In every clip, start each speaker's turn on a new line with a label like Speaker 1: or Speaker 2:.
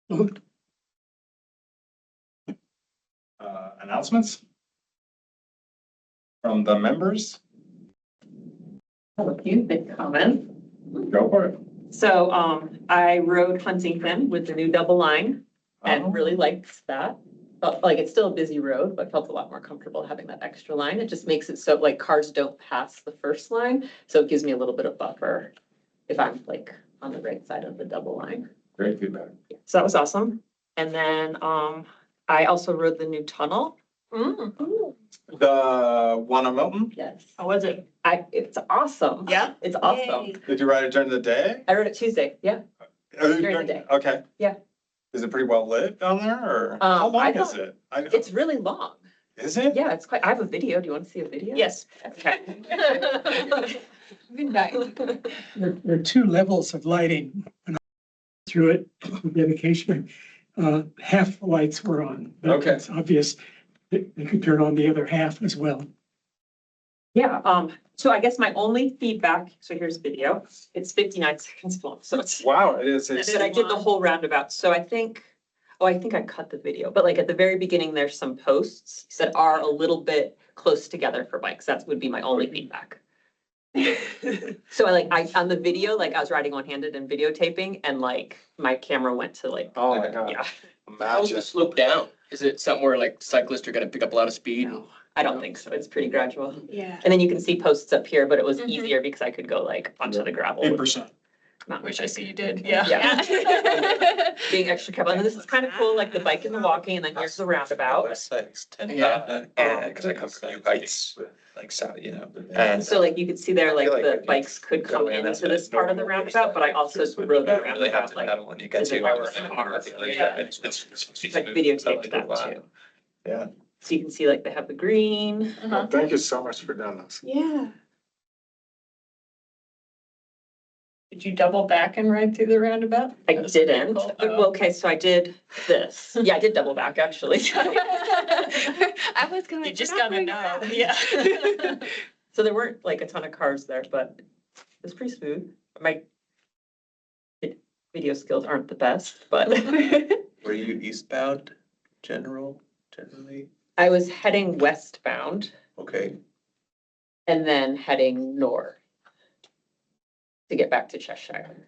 Speaker 1: Moved.
Speaker 2: Announcements from the members?
Speaker 3: A few big comments.
Speaker 2: Go for it.
Speaker 3: So, I rode Huntington with the new double line and really liked that. Felt like it's still a busy road, but felt a lot more comfortable having that extra line. It just makes it so like cars don't pass the first line. So it gives me a little bit of buffer if I'm like on the right side of the double line.
Speaker 2: Great feedback.
Speaker 3: So that was awesome. And then, I also rode the new tunnel.
Speaker 2: The one on Milton?
Speaker 3: Yes.
Speaker 4: How was it?
Speaker 3: It's awesome.
Speaker 4: Yeah?
Speaker 3: It's awesome.
Speaker 4: Yay.
Speaker 2: Did you ride it during the day?
Speaker 3: I rode it Tuesday, yeah. During the day.
Speaker 2: Okay.
Speaker 3: Yeah.
Speaker 2: Is it pretty well lit down there or how long
Speaker 3: I
Speaker 2: is
Speaker 3: don't-
Speaker 2: it?
Speaker 3: It's really long.
Speaker 2: Is it?
Speaker 3: Yeah, it's quite, I have a video. Do you want to see a video?
Speaker 4: Yes.
Speaker 3: Okay.
Speaker 4: Good night.
Speaker 1: There are two levels of lighting. When I went through it with dedication, half the lights were on. But
Speaker 2: Okay.
Speaker 1: It's obvious that they could turn on the other half as well.
Speaker 3: Yeah, so I guess my only feedback, so here's video. It's 59 seconds long, so it's,
Speaker 2: Wow, it is. It's
Speaker 3: but I did the whole roundabout. So I think I cut the video, but like at the very beginning, there's some posts that are a little bit close together for bikes. That would be my only feedback. So I on the video, like I was riding one-handed and videotaping and like my camera went to like,
Speaker 2: Oh my God.
Speaker 3: yeah.
Speaker 5: How's
Speaker 2: Imagine.
Speaker 5: the slope down? Is it something where like cyclists are gonna pick up a lot of speed?
Speaker 3: No, I don't think so. It's pretty gradual.
Speaker 4: Yeah.
Speaker 3: And then you can see posts up here, but it was
Speaker 4: Mhm.
Speaker 3: easier because I could go like onto the gravel.
Speaker 1: 8%.
Speaker 3: Not
Speaker 4: Wish
Speaker 3: much.
Speaker 4: I see you did, yeah.
Speaker 3: Yeah. Being extra careful. And this is kind of cool, like the bike and the walking, and then here's the roundabout.
Speaker 5: Yeah, cause I come from New Heights, like south, you know, and
Speaker 3: So like you could see there, like
Speaker 5: I feel like
Speaker 3: the
Speaker 5: when you
Speaker 3: bikes could come
Speaker 5: go in,
Speaker 3: into
Speaker 5: that's
Speaker 3: this part of the roundabout, but I also rode the
Speaker 5: really have
Speaker 3: roundabout,
Speaker 5: to
Speaker 3: like,
Speaker 5: pedal when you get
Speaker 3: as
Speaker 5: to.
Speaker 3: if I were in a car.
Speaker 5: It's
Speaker 3: like videotaped that too.
Speaker 2: Yeah.
Speaker 3: So you can see like they have the green.
Speaker 4: Uh-huh.
Speaker 2: Thank you so much for doing this.
Speaker 4: Yeah. Did you double back and ride through the roundabout?
Speaker 3: I
Speaker 4: That's
Speaker 3: didn't.
Speaker 4: pretty cool.
Speaker 3: Well, okay, so I did this. Yeah, I did double back actually.
Speaker 4: I was gonna. You just gotta know, yeah.
Speaker 3: So there weren't like a ton of cars there, but it was pretty smooth. My video skills aren't the best, but
Speaker 5: Were you eastbound generally?
Speaker 3: I was heading westbound
Speaker 5: Okay,
Speaker 3: and then heading north to get back to Cheshire.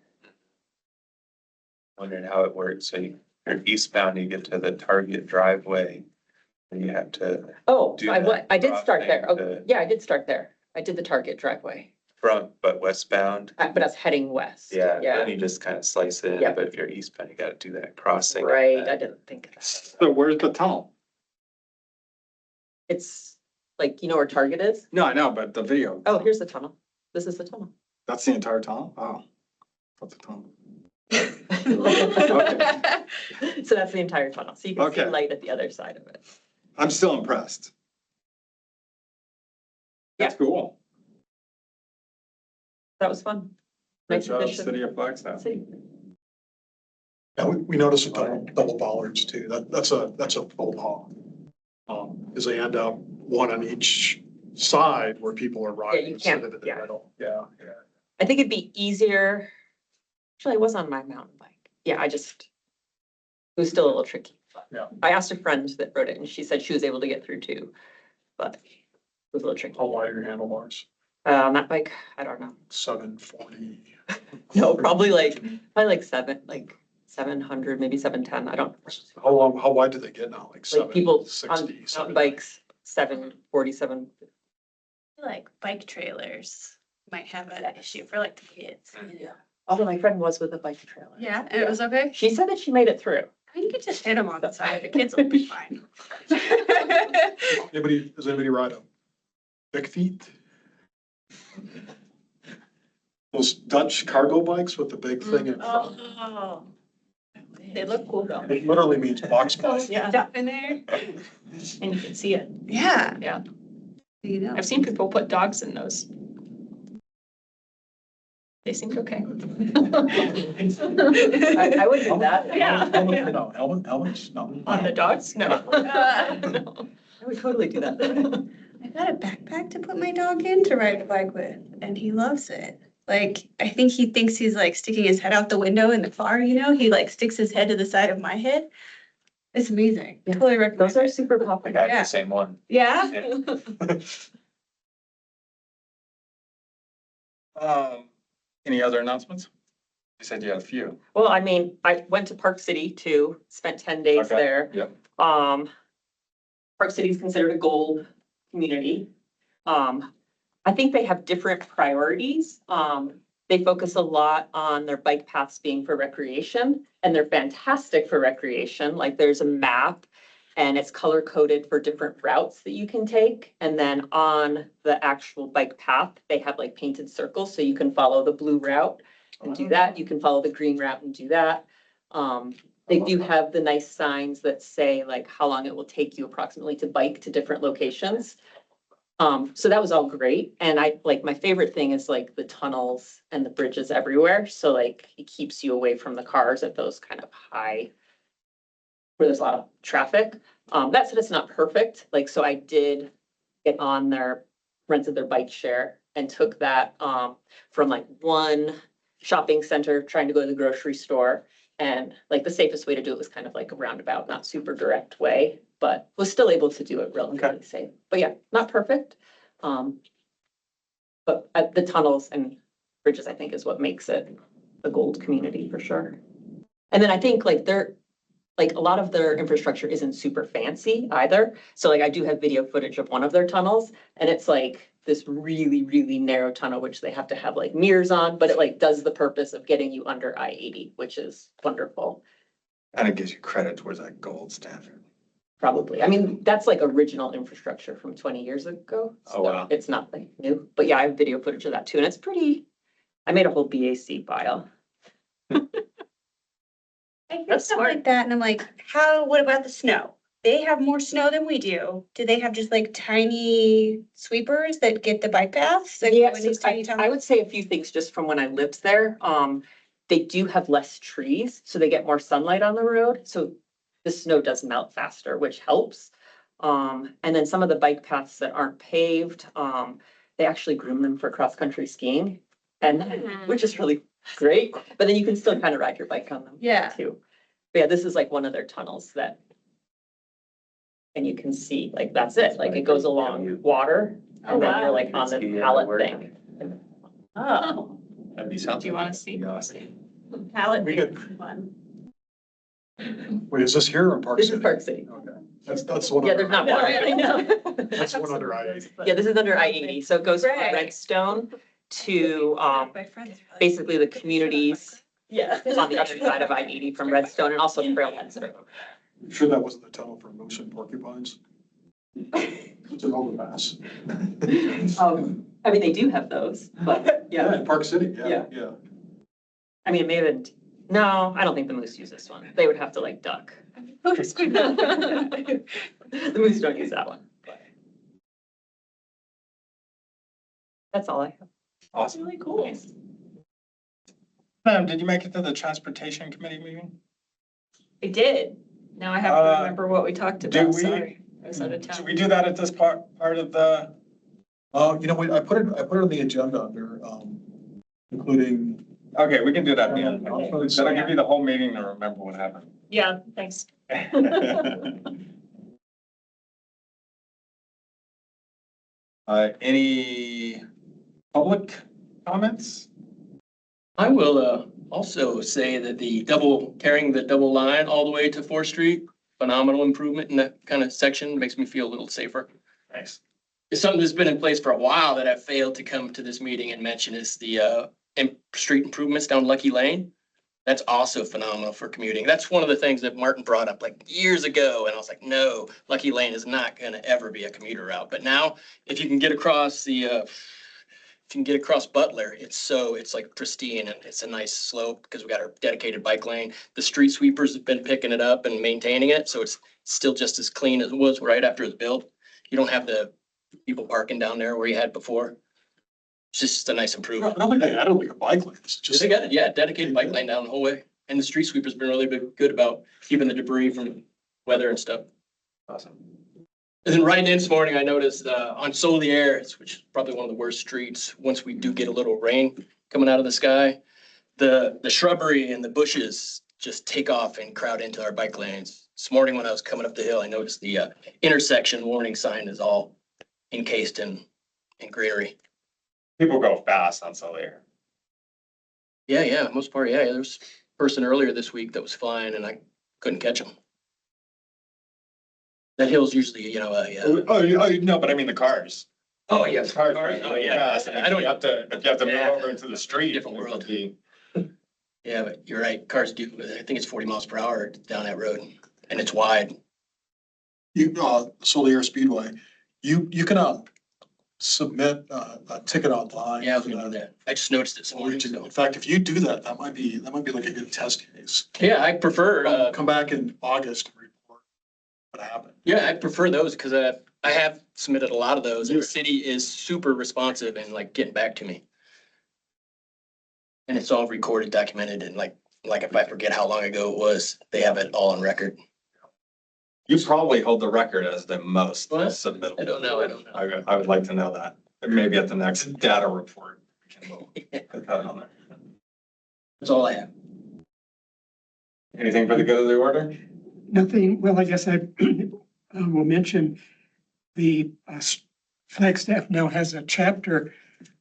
Speaker 5: wondering how it works. So you're eastbound, you get to the Target driveway. And you have to
Speaker 3: Oh,
Speaker 5: do
Speaker 3: I
Speaker 5: that
Speaker 3: did start there. Oh,
Speaker 5: crossing
Speaker 3: yeah, I did start there. I did the Target driveway,
Speaker 5: front, but westbound.
Speaker 3: but I was heading west.
Speaker 5: Yeah, then you just kind of slice it in,
Speaker 3: Yep.
Speaker 5: but if you're eastbound, you gotta do that crossing.
Speaker 3: Right, I didn't think of that.
Speaker 2: So where's the tunnel?
Speaker 3: It's like, you know where Target is?
Speaker 2: No, I know, but the video.
Speaker 3: Oh, here's the tunnel. This is the tunnel.
Speaker 2: That's the entire tunnel? Oh. That's a tunnel.
Speaker 3: So that's the entire tunnel. So you can see
Speaker 2: Okay.
Speaker 3: light at the other side of it.
Speaker 2: I'm still impressed. That's cool.
Speaker 3: That was fun.
Speaker 2: Good
Speaker 3: Nice
Speaker 2: job,
Speaker 3: efficient
Speaker 2: City of Flagstaff.
Speaker 3: city.
Speaker 6: Yeah, we noticed a double bollards too. That's a full haul. Cause they end up one on each side where people are riding
Speaker 3: you
Speaker 6: instead
Speaker 3: can't-
Speaker 6: of in the
Speaker 3: yeah.
Speaker 6: middle. Yeah, yeah.
Speaker 3: I think it'd be easier. Actually, I was on my mountain bike. Yeah, it was still a little tricky. But
Speaker 6: Yeah.
Speaker 3: I asked a friend that rode it and she said she was able to get through too, but it was a little tricky.
Speaker 6: How wide are your handlebars?
Speaker 3: On that bike, I don't know.
Speaker 6: 740.
Speaker 3: No, probably like 700, maybe 710. I don't.
Speaker 6: How wide do they get now? Like
Speaker 3: Like people
Speaker 6: 760,
Speaker 3: on mountain bikes, 747.
Speaker 4: Like bike trailers might have an issue for like the kids.
Speaker 3: Yeah. Although my friend was with a bike trailer.
Speaker 4: Yeah, and it was okay.
Speaker 3: She said that she made it through.
Speaker 4: I think you could just hit them on the side. The kids will be fine.
Speaker 6: Does anybody ride a big feet? Those Dutch cargo bikes with the big thing in front.
Speaker 4: Oh. They look cool though.
Speaker 6: It literally means box bike.
Speaker 4: Yeah. Stuff in there. And you can see it. Yeah.
Speaker 3: Yeah.
Speaker 4: You know.
Speaker 7: I've seen people put dogs in those. They seemed okay.
Speaker 3: I would do that.
Speaker 7: Yeah.
Speaker 6: Helmet, no, helmets, no.
Speaker 7: On the dogs? No.
Speaker 3: No, I would totally do that.
Speaker 4: I got a backpack to put my dog in to ride a bike with, and he loves it. Like, I think he thinks he's like sticking his head out the window in the car, you know? He like sticks his head to the side of my head. It's amazing.
Speaker 3: Yeah.
Speaker 4: Totally recommend
Speaker 3: Those are
Speaker 4: it.
Speaker 3: super
Speaker 5: Like I
Speaker 3: popular.
Speaker 5: have
Speaker 4: Yeah.
Speaker 5: the same one.
Speaker 4: Yeah?
Speaker 2: Any other announcements? You said you had a few.
Speaker 3: Well, I mean, I went to Park City too, spent 10 days
Speaker 2: Okay.
Speaker 3: there.
Speaker 2: Yep.
Speaker 3: Park City is considered a gold community. I think they have different priorities. They focus a lot on their bike paths being for recreation, and they're fantastic for recreation. Like there's a map and it's color coded for different routes that you can take. And then on the actual bike path, they have like painted circles, so you can follow the blue route and do that. You can follow the green route and do that. They do have the nice signs that say like how long it will take you approximately to bike to different locations. So that was all great. And I like my favorite thing is like the tunnels and the bridges everywhere. So like it keeps you away from the cars at those kind of high where there's a lot of traffic. That said, it's not perfect. Like, so I did get on rented their bike share and took that from like one shopping center trying to go to the grocery store. And like the safest way to do it was kind of like a roundabout, not super direct way, but was still able to do it relatively safe. But yeah, not perfect. But the tunnels and bridges, I think, is what makes it the gold community for sure. And then I think like a lot of their infrastructure isn't super fancy either. So like I do have video footage of one of their tunnels and it's like this really, really narrow tunnel, which they have to have like mirrors on, but it like does the purpose of getting you under I-80, which is wonderful.
Speaker 2: And it gives you credit towards that gold standard.
Speaker 3: Probably. I mean, that's like original infrastructure from 20 years ago.
Speaker 2: Oh, wow.
Speaker 3: So it's not like new, but yeah, I have video footage of that too. And it's pretty, I made a whole BAC file.
Speaker 4: I hear
Speaker 3: That's
Speaker 4: stuff
Speaker 3: smart.
Speaker 4: like that and I'm like, what about the snow? They have more snow than we do. Do they have just like tiny sweepers that get the bike paths? that go
Speaker 3: Yeah,
Speaker 4: in
Speaker 3: so
Speaker 4: these tiny
Speaker 3: I
Speaker 4: tunnels?
Speaker 3: would say a few things just from when I lived there. They do have less trees, so they get more sunlight on the road. So the snow does melt faster, which helps. And then some of the bike paths that aren't paved, they actually groom them for cross-country skiing. And which is really great, but then you can still kind of ride your bike on them
Speaker 4: Yeah.
Speaker 3: too. But yeah, this is like one of their tunnels that. And you can see, like, that's it, like it goes along water and then you're like on the pallet thing.
Speaker 4: Oh,
Speaker 5: That'd be
Speaker 7: Do
Speaker 5: something.
Speaker 7: you want to see?
Speaker 4: pallet
Speaker 6: We
Speaker 4: thing.
Speaker 6: get-
Speaker 4: Fun.
Speaker 6: Wait, is this here or in Park
Speaker 3: This
Speaker 6: City?
Speaker 3: is Park City.
Speaker 6: Okay, that's the one.
Speaker 3: Yeah,
Speaker 6: under-
Speaker 3: there's not
Speaker 4: No,
Speaker 3: water.
Speaker 4: I know.
Speaker 6: That's the one under I-80.
Speaker 3: Yeah, this is under I-80, so it goes from
Speaker 4: Right.
Speaker 3: Redstone to,
Speaker 4: My friends are like-
Speaker 3: basically the communities
Speaker 4: Yeah.
Speaker 3: on the other side of I-80 from Redstone and also Trailhead.
Speaker 6: I'm sure that wasn't the tunnel for moose and porcupines. It's an overpass.
Speaker 3: I mean, they do have those, but
Speaker 6: Yeah,
Speaker 3: yeah,
Speaker 6: in Park City,
Speaker 3: Yeah.
Speaker 6: yeah.
Speaker 3: I mean, maybe, no, I don't think the moose use this one. They would have to like duck. The moose don't use that one. but- That's all I have.
Speaker 2: Awesome.
Speaker 7: Really cool.
Speaker 2: Did you make it to the transportation committee meeting?
Speaker 7: I did. Now I have to remember what we talked
Speaker 2: do
Speaker 7: about.
Speaker 2: we-
Speaker 7: Sorry. I was out of
Speaker 2: Should
Speaker 7: town.
Speaker 2: we do that at this part of the?
Speaker 6: You know, I put it on the agenda under, including.
Speaker 2: Okay, we can do that at the end.
Speaker 6: Okay.
Speaker 2: That'll give you the whole meeting to remember what happened.
Speaker 7: Yeah, thanks.
Speaker 2: Any public comments?
Speaker 8: I will also say that carrying the double line all the way to 4th Street, phenomenal improvement in that kind of section, makes me feel a little safer.
Speaker 2: Nice.
Speaker 8: It's something that's been in place for a while that I failed to come to this meeting and mention is the street improvements down Lucky Lane. That's also phenomenal for commuting. That's one of the things that Martin brought up like years ago. And I was like, no, Lucky Lane is not gonna ever be a commuter route. But now if you can get across Butler, it's like pristine and it's a nice slope because we got our dedicated bike lane. The street sweepers have been picking it up and maintaining it. So it's still just as clean as it was right after it was built. You don't have the people parking down there where you had before. It's just a nice
Speaker 6: I
Speaker 8: improvement.
Speaker 6: don't think they added like a bike lane, it's just.
Speaker 8: They got it, yeah, dedicated bike lane down the whole way. And the street sweeper's been really good about keeping the debris from weather and stuff.
Speaker 2: Awesome.
Speaker 8: And then riding in this morning, I noticed on Solier, which is probably one of the worst streets, once we do get a little rain, coming out of the sky. The shrubbery and the bushes just take off and crowd into our bike lanes. This morning when I was coming up the hill, I noticed the intersection warning sign is all encased in greenery.
Speaker 2: People go fast on Solaire.
Speaker 8: Yeah, most part, yeah. There was a person earlier this week that was flying and I couldn't catch him. That hill's usually,
Speaker 2: No, but I mean the cars.
Speaker 8: oh, yes.
Speaker 2: Cars.
Speaker 8: Oh, yeah.
Speaker 2: I don't, if you have to move
Speaker 8: Yeah.
Speaker 2: over into the street.
Speaker 8: Different world.
Speaker 2: it'd be-
Speaker 8: Yeah, but you're right. Cars do, I think it's 40 miles per hour down that road and it's wide.
Speaker 6: You, Solier Speedway, you can, submit, a ticket online.
Speaker 8: Yeah, I was
Speaker 6: for
Speaker 8: gonna do that. I just noticed it this morning.
Speaker 6: In
Speaker 8: So.
Speaker 6: fact, if you do that, that might be like a good test case.
Speaker 8: Yeah, I prefer,
Speaker 6: Come back in August and report what happened.
Speaker 8: yeah, I prefer those because I have submitted a lot of those and
Speaker 6: Yeah.
Speaker 8: the city is super responsive and like getting back to me. And it's all recorded, documented, and like if I forget how long ago it was, they have it all on record.
Speaker 2: You probably hold the record as the most
Speaker 8: What?
Speaker 2: submitted.
Speaker 8: I don't know.
Speaker 2: I would like to know that. Maybe at the next data report, we can put that on there.
Speaker 8: That's all I have.
Speaker 2: Anything for the good of the order?
Speaker 1: Nothing, well, I guess I will mention the Flagstaff now has a chapter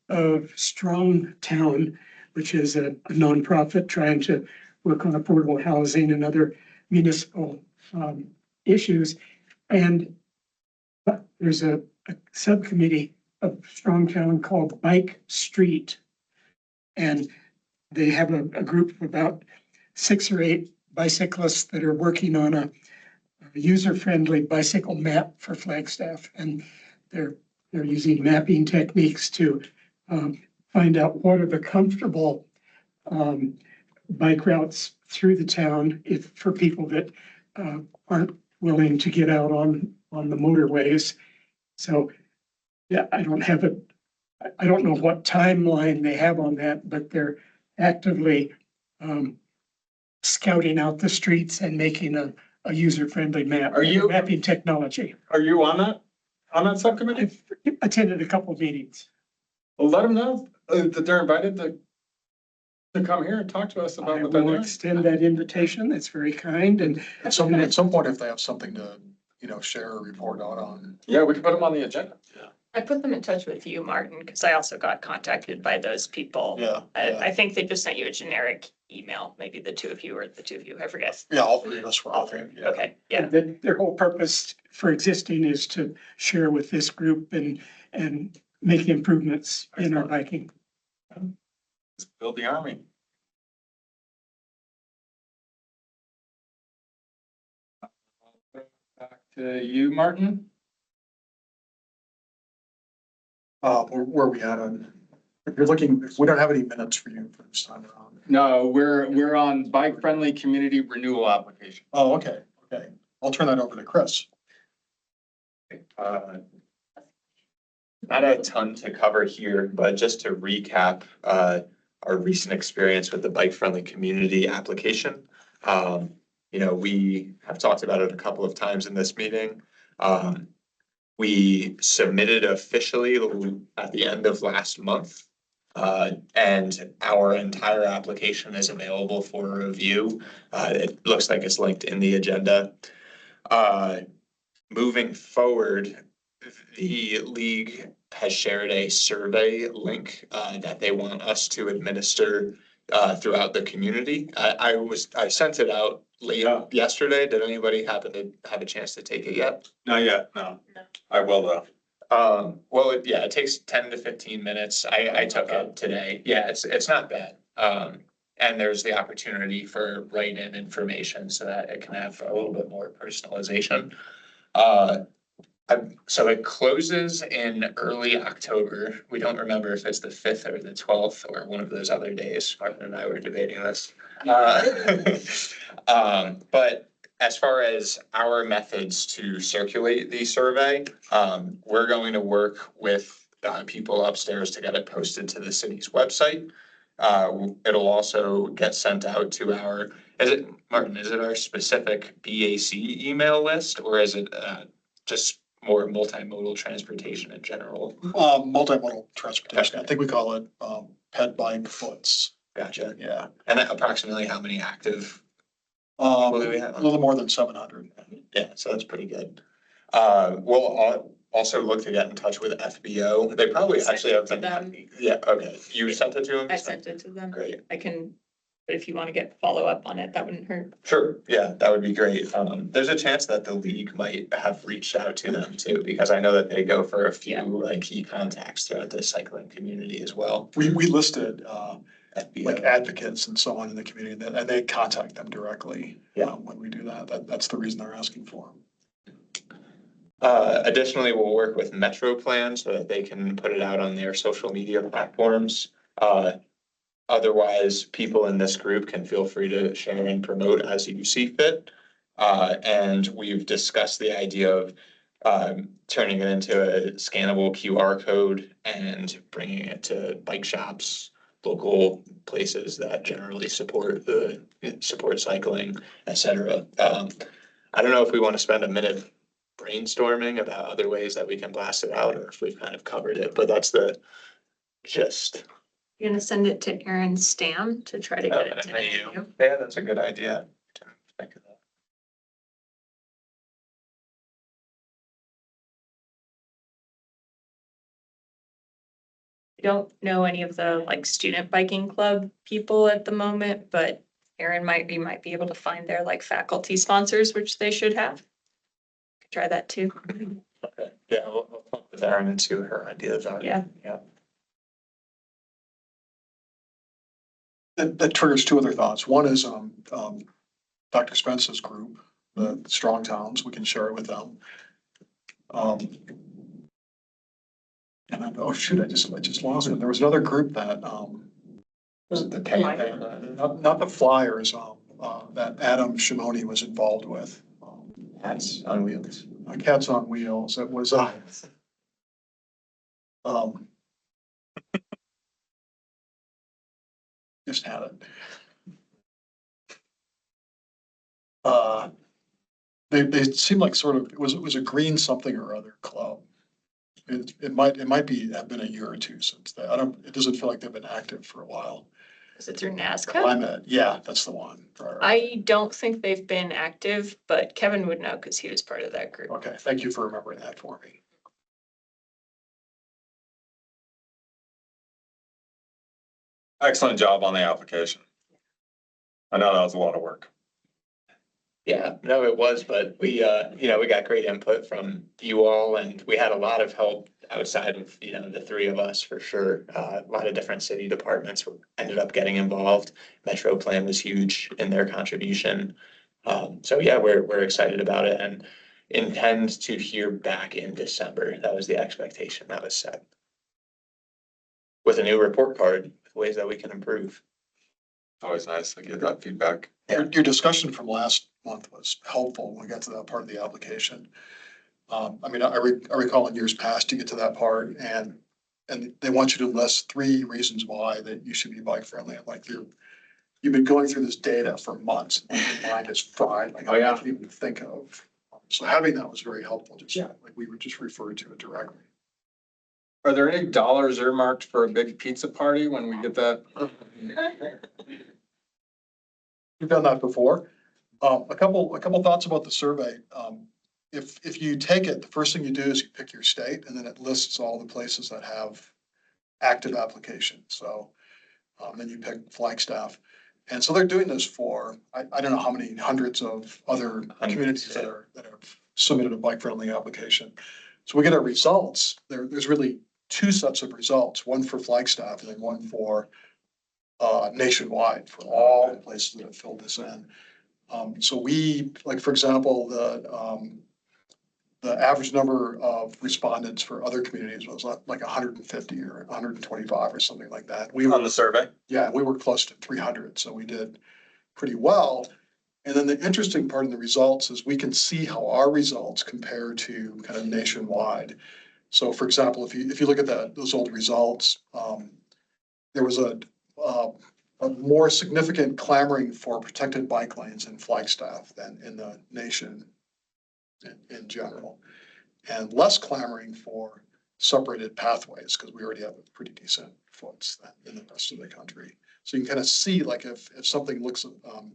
Speaker 1: of Strong Town, which is a nonprofit trying to work on affordable housing and other municipal issues. And there's a subcommittee of Strong Town called Bike Street. And they have a group of about 6 or 8 bicyclists that are working on a user-friendly bicycle map for Flagstaff. And they're using mapping techniques to find out what are the comfortable bike routes through the town for people that aren't willing to get out on the motorways. So, yeah, I don't know what timeline they have on that, but they're actively scouting out the streets and making a user-friendly map.
Speaker 2: Are you-
Speaker 1: Mapping technology.
Speaker 2: Are you on that subcommittee?
Speaker 1: I've attended a couple of meetings.
Speaker 2: Well, let them know that they're invited to come here and talk to us about
Speaker 1: I
Speaker 2: what they're
Speaker 1: will
Speaker 2: doing.
Speaker 1: extend that invitation. That's very kind. And
Speaker 6: At some point, if they have something to, share or report out on.
Speaker 2: Yeah, we can put them on the agenda.
Speaker 7: I put them in touch with you, Martin, because I also got contacted by those people.
Speaker 6: Yeah.
Speaker 7: I think they just sent you a generic email, maybe the two of you, I forget.
Speaker 6: Yeah, all 3 of us were out there. Yeah.
Speaker 7: Okay, yeah.
Speaker 1: their whole purpose for existing is to share with this group and make improvements in our biking.
Speaker 2: Let's build the army. Back to you, Martin.
Speaker 6: Where we at on, if you're looking, we don't have any minutes for you for this time around.
Speaker 2: No, we're on bike-friendly community renewal application.
Speaker 6: Oh, okay. I'll turn that over to Chris.
Speaker 5: Not a ton to cover here, but just to recap, our recent experience with the bike-friendly community application. We have talked about it a couple of times in this meeting. We submitted officially at the end of last month. And our entire application is available for review. It looks like it's linked in the agenda. Moving forward, the league has shared a survey link that they want us to administer throughout the community. I sent it out late yesterday. Did anybody happen to have a chance to take it yet?
Speaker 2: Not yet, no. I will though.
Speaker 5: Well, it takes 10 to 15 minutes. I took it today. Yeah, it's not bad. And there's the opportunity for write-in information so that it can have a little bit more personalization. So it closes in early October. We don't remember if it's the 5th or the 12th or one of those other days. Martin and I were debating this. But as far as our methods to circulate the survey, we're going to work with people upstairs to get it posted to the city's website. It'll also get sent out to Martin, is it our specific BAC email list or is it just more multimodal transportation in general?
Speaker 6: Multimodal transportation. I think we call it, ped bike foots.
Speaker 5: Gotcha.
Speaker 6: Yeah.
Speaker 5: And approximately how many active?
Speaker 6: A
Speaker 5: What do we have?
Speaker 6: little more than 700.
Speaker 5: Yeah, so that's pretty good. We'll also look to get in touch with FBO. They probably
Speaker 7: Sent
Speaker 5: actually
Speaker 7: it
Speaker 5: have
Speaker 7: to
Speaker 5: been.
Speaker 7: them.
Speaker 5: Yeah, okay. You sent it to them?
Speaker 7: I sent it to them.
Speaker 5: Great.
Speaker 7: I can, but if you want to get follow up on it, that wouldn't hurt.
Speaker 5: Sure, yeah, that would be great. There's a chance that the league might have reached out to them too, because I know that they go for a few
Speaker 7: Yeah.
Speaker 5: like key contacts throughout the cycling community as well.
Speaker 6: We listed,
Speaker 5: FBO.
Speaker 6: like advocates and so on in the community, and they contact them directly.
Speaker 5: Yeah.
Speaker 6: When we do that, that's the reason they're asking for them.
Speaker 5: Additionally, we'll work with Metro Plan so that they can put it out on their social media platforms. Otherwise, people in this group can feel free to share and promote as you see fit. And we've discussed the idea of turning it into a scannable QR code and bringing it to bike shops, local places that generally support cycling, et cetera. I don't know if we want to spend a minute brainstorming about other ways that we can blast it out, or if we've kind of covered it, but that's the gist.
Speaker 7: You're gonna send it to Aaron Stam to try to get it to
Speaker 5: FAU.
Speaker 7: NAU.
Speaker 5: Yeah, that's a good idea. Didn't think of that.
Speaker 7: I don't know any of the like student biking club people at the moment, but Aaron you might be able to find their like faculty sponsors, which they should have. Could try that too.
Speaker 5: Okay, yeah, we'll talk with Erin and see what her ideas are.
Speaker 7: Yeah.
Speaker 5: Yeah.
Speaker 6: That triggers two other thoughts. One is, Dr. Spence's group, the Strong Towns, we can share it with them. And then, oh shoot, I just lost it. There was another group that,
Speaker 5: Was it the
Speaker 6: not the Flyers, that Adam Shimoni was involved with.
Speaker 5: Hats on wheels?
Speaker 6: Cats on Wheels. It was, just had it. They seemed like sort of, it was a green something or other club. It might have been a year or two since that. It doesn't feel like they've been active for a while.
Speaker 7: Is it through NASCA?
Speaker 6: Climate, yeah, that's the one. Right.
Speaker 7: I don't think they've been active, but Kevin would know because he was part of that group.
Speaker 6: Okay, thank you for remembering that for me.
Speaker 2: Excellent job on the application. I know that was a lot of work.
Speaker 5: Yeah, no, it was, but we got great input from you all, and we had a lot of help outside of, the three of us for sure. A lot of different city departments ended up getting involved. Metro Plan was huge in their contribution. So yeah, we're excited about it and intend to hear back in December. That was the expectation that was set. With a new report card, with ways that we can improve.
Speaker 2: Always nice to get that feedback.
Speaker 6: Your discussion from last month was helpful when we got to that part of the application. I recall in years past, you get to that part and they want you to list 3 reasons why that you should be bike friendly. Like you've been going through this data for months and your mind is fried, like I can't even think of. So having that was very helpful, just like we were just referred to it directly.
Speaker 2: Are there any dollars earmarked for a big pizza party when we get that?
Speaker 6: We've done that before. A couple thoughts about the survey. If you take it, the first thing you do is you pick your state and then it lists all the places that have active applications. So then you pick Flagstaff. And so they're doing this for, I don't know how many hundreds of other communities that have submitted a bike friendly application. So we get our results. There's really 2 sets of results, one for Flagstaff and then one for nationwide for all the places that have filled this in. So we, like, for example, the average number of respondents for other communities was like 150 or 125 or something like that. We
Speaker 2: On the survey?
Speaker 6: Yeah, we were close to 300, so we did pretty well. And then the interesting part of the results is we can see how our results compare to kind of nationwide. So for example, if you look at those old results, there was a more significant clamoring for protected bike lanes in Flagstaff than in the nation in general. And less clamoring for separated pathways, because we already have a pretty decent foots than in the rest of the country. So you can kind of see like if something looks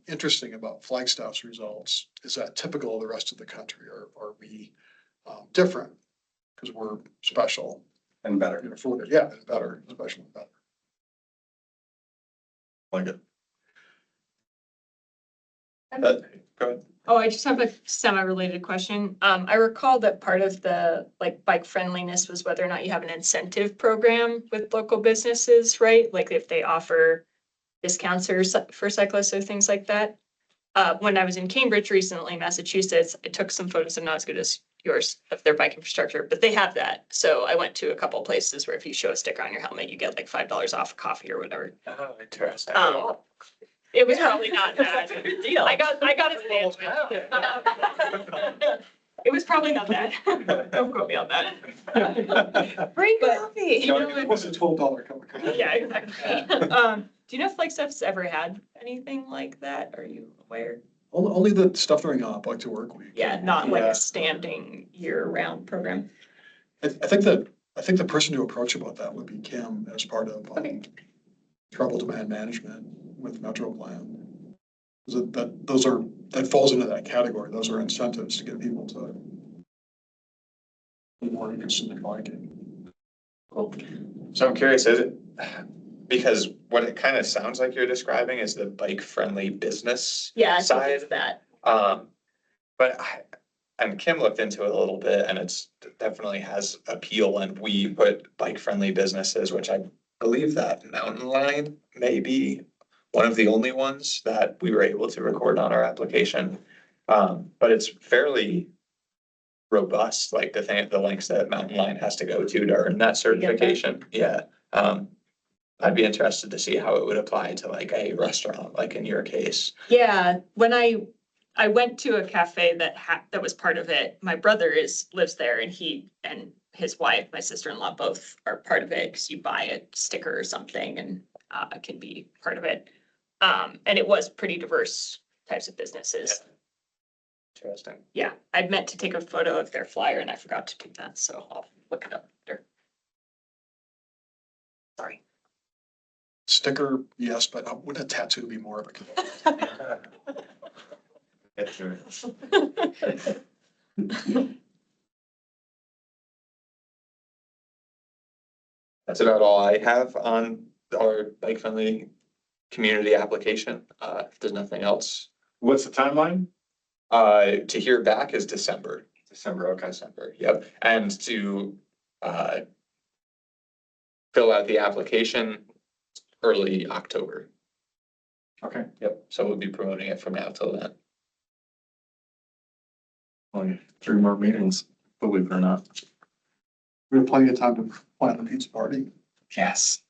Speaker 6: interesting about Flagstaff's results, is that typical of the rest of the country, or are we different? Because we're special,
Speaker 2: And better,
Speaker 6: you know, for, yeah, and better, special and better.
Speaker 2: like it.
Speaker 5: Go ahead.
Speaker 7: Oh, I just have a semi-related question. I recall that part of the like bike friendliness was whether or not you have an incentive program with local businesses, right? Like if they offer discounts for cyclists or things like that. When I was in Cambridge recently, Massachusetts, I took some photos and not as good as yours of their bike infrastructure, but they have that. So I went to a couple of places where if you show a sticker on your helmet, you get like $5 off a coffee or whatever.
Speaker 5: Oh, interesting.
Speaker 7: It was probably not bad.
Speaker 3: That's a good deal.
Speaker 7: I got a sandwich. It was probably not bad. Don't quote me on that.
Speaker 4: Free
Speaker 7: But-
Speaker 4: coffee.
Speaker 7: You know,
Speaker 6: It was a $12 cup of coffee.
Speaker 7: yeah, exactly. Do you know if Flagstaff's ever had anything like that? Are you aware?
Speaker 6: Only the stuff during Bike to Work Week.
Speaker 7: Yeah, not like
Speaker 2: Yeah.
Speaker 7: a standing year-round program.
Speaker 6: I think the person to approach about that would be Kim as part of trouble demand management with Metro Plan. That falls into that category. Those are incentives to get people to be more interested in biking.
Speaker 5: So I'm curious, is it, because what it kind of sounds like you're describing is the bike-friendly business
Speaker 3: Yeah, I think
Speaker 5: side.
Speaker 3: it's that.
Speaker 5: And Kim looked into it a little bit, and it's definitely has appeal, and we put bike-friendly businesses, which I believe that Mountain Line may be one of the only ones that we were able to record on our application. But it's fairly robust, like the links that Mountain Line has to go to earn that certification. Yeah. I'd be interested to see how it would apply to like a restaurant, like in your case.
Speaker 7: Yeah, when I went to a cafe that was part of it. My brother lives there and he and his wife, my sister-in-law, both are part of it because you buy a sticker or something and can be part of it. And it was pretty diverse types of businesses.
Speaker 5: Interesting.
Speaker 7: Yeah, I meant to take a photo of their flyer and I forgot to do that, so I'll look it up later. Sorry.
Speaker 6: Sticker, yes, but wouldn't a tattoo be more of a?
Speaker 2: Get through it.
Speaker 5: That's about all I have on our bike friendly community application. If there's nothing else,
Speaker 2: What's the timeline?
Speaker 5: to hear back is December.
Speaker 2: Okay.
Speaker 5: December, yep, and to fill out the application early October.
Speaker 2: Okay.
Speaker 5: Yep, so we'll be promoting it from now till then.
Speaker 2: Only 3 more meetings, believe it or not.
Speaker 6: We have plenty of time to plan the pizza party.
Speaker 2: Yes.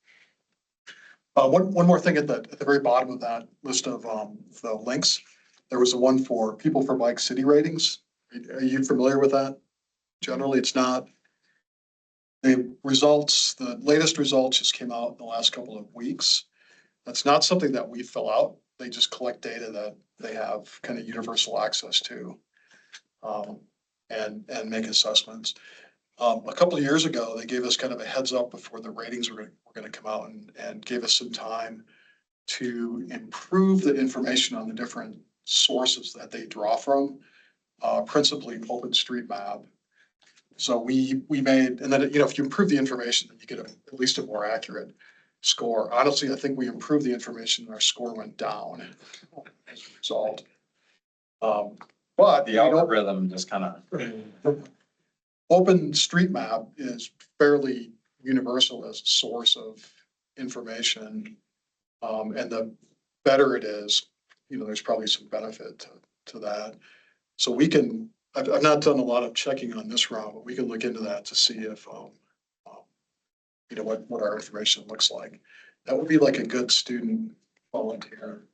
Speaker 6: One more thing at the very bottom of that list of the links, there was the one for People for Bike City Ratings. Are you familiar with that? Generally, it's not. The latest results just came out in the last couple of weeks. That's not something that we fill out. They just collect data that they have kind of universal access to, and make assessments. A couple of years ago, they gave us kind of a heads up before the ratings were going to come out and gave us some time to improve the information on the different sources that they draw from, principally OpenStreetMap. So we made, and then, if you improve the information, then you get at least a more accurate score. Honestly, I think we improved the information and our score went down as a result. But
Speaker 2: The algorithm just kind of.
Speaker 6: OpenStreetMap is fairly universal as a source of information. And the better it is, there's probably some benefit to that. So I've not done a lot of checking on this round, but we can look into that to see if, what our information looks like. That would be like a good student volunteer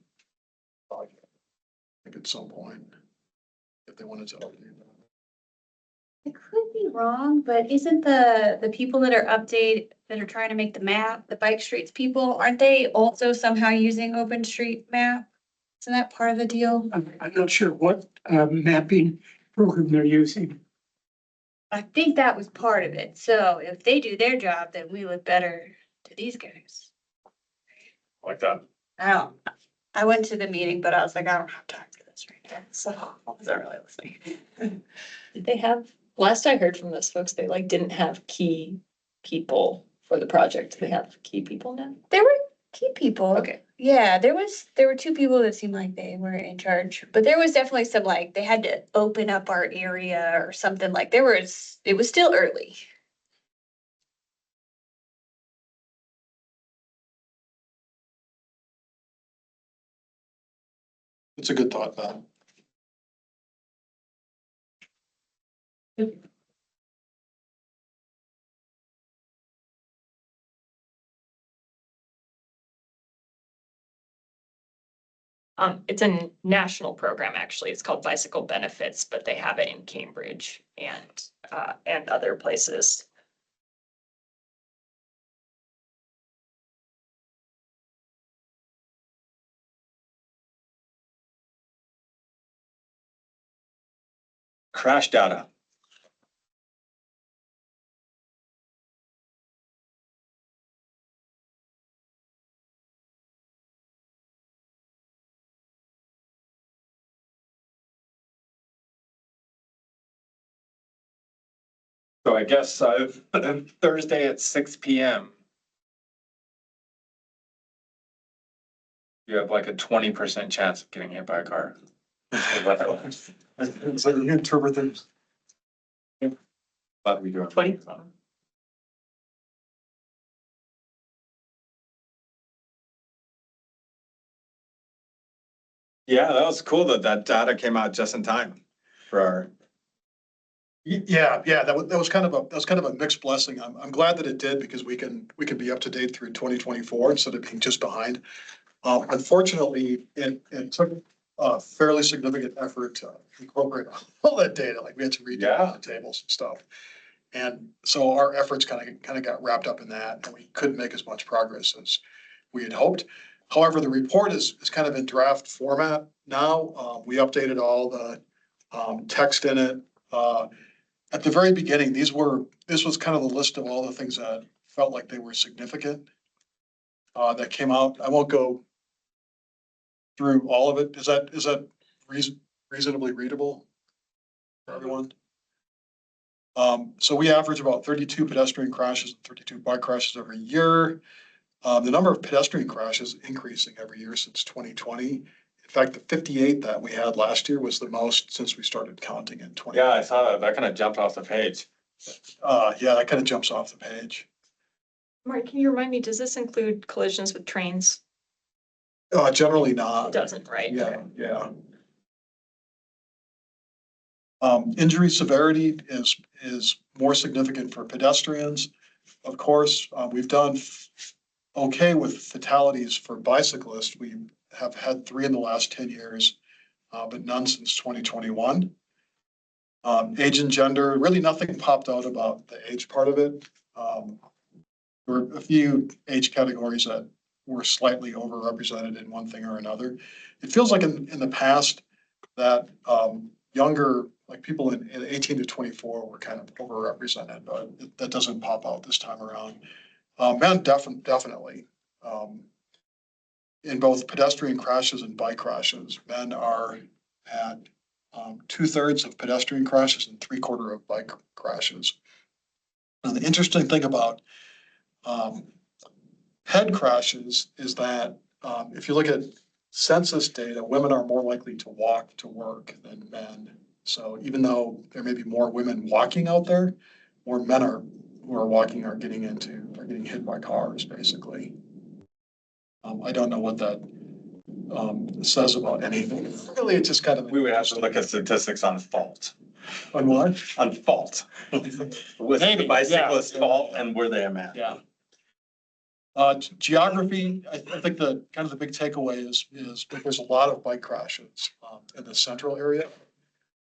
Speaker 6: project, I think at some point, if they wanted to update that.
Speaker 4: I could be wrong, but isn't the people that are trying to make the map, the bike streets people, aren't they also somehow using OpenStreetMap? Isn't that part of the deal?
Speaker 1: I'm not sure what mapping program they're using.
Speaker 4: I think that was part of it. So if they do their job, then we would better to these guys.
Speaker 2: Like that.
Speaker 4: I went to the meeting, but I was like, I don't have time for this right now, so I wasn't really listening.
Speaker 7: Did they have, last I heard from those folks, they like didn't have key people for the project. Do they have key people now?
Speaker 4: There were key people.
Speaker 7: Okay.
Speaker 4: Yeah, there were two people that seemed like they were in charge, but there was definitely some like, they had to open up our area or something like, it was still early.
Speaker 6: It's a good thought, Val.
Speaker 7: It's a national program, actually. It's called Bicycle Benefits, but they have it in Cambridge and other places.
Speaker 2: Crash data. So I guess Thursday at 6 p.m. You have like a 20% chance of getting hit by a car.
Speaker 6: So you interpret things.
Speaker 2: But we do.
Speaker 3: 20.
Speaker 2: Yeah, that was cool that that data came out just in time for our.
Speaker 6: Yeah, that was kind of a mixed blessing. I'm glad that it did because we can be up to date through 2024 instead of being just behind. Unfortunately, it took a fairly significant effort to incorporate all that data. Like we had to redo all the tables and stuff. And so our efforts kind of got wrapped up in that, and we couldn't make as much progress as we had hoped. However, the report is kind of in draft format now. We updated all the text in it. At the very beginning, this was kind of the list of all the things that felt like they were significant that came out. I won't go through all of it. Is that reasonably readable for everyone? So we average about 32 pedestrian crashes and 32 bike crashes every year. The number of pedestrian crashes increasing every year since 2020. In fact, the 58 that we had last year was the most since we started counting in 20.
Speaker 2: Yeah, I saw that. That kind of jumped off the page.
Speaker 6: Yeah, that kind of jumps off the page.
Speaker 7: Mark, can you remind me, does this include collisions with trains?
Speaker 6: Generally
Speaker 7: It
Speaker 6: not.
Speaker 7: doesn't, right?
Speaker 6: Yeah. Injury severity is more significant for pedestrians. Of course, we've done okay with fatalities for bicyclists. We have had 3 in the last 10 years, but none since 2021. Age and gender, really nothing popped out about the age part of it. There were a few age categories that were slightly overrepresented in one thing or another. It feels like in the past that younger, like people in 18 to 24 were kind of overrepresented, but that doesn't pop out this time around. Men definitely. In both pedestrian crashes and bike crashes, men are at 2/3 of pedestrian crashes and 3/4 of bike crashes. And the interesting thing about head crashes is that if you look at census data, women are more likely to walk to work than men. So even though there may be more women walking out there, more men who are walking are getting hit by cars, basically. I don't know what that says about anything. Really, it's just kind of.
Speaker 2: We would have to look at statistics on fault.
Speaker 6: On what?
Speaker 2: On fault. Was
Speaker 6: Maybe,
Speaker 2: the bicyclist's fault and were they a man?
Speaker 6: Yeah. Geography, I think the kind of the big takeaway is that there's a lot of bike crashes in the central area.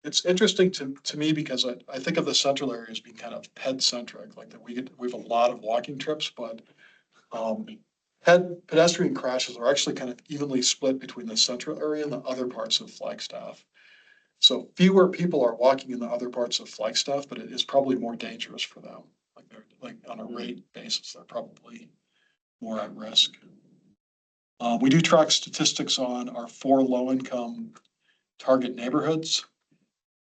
Speaker 6: It's interesting to me because I think of the central area as being kind of ped-centric, like that we have a lot of walking trips, but pedestrian crashes are actually kind of evenly split between the central area and the other parts of Flagstaff. So fewer people are walking in the other parts of Flagstaff, but it is probably more dangerous for them. Like on a rate basis, they're probably more at risk. We do track statistics on our 4 low-income target neighborhoods.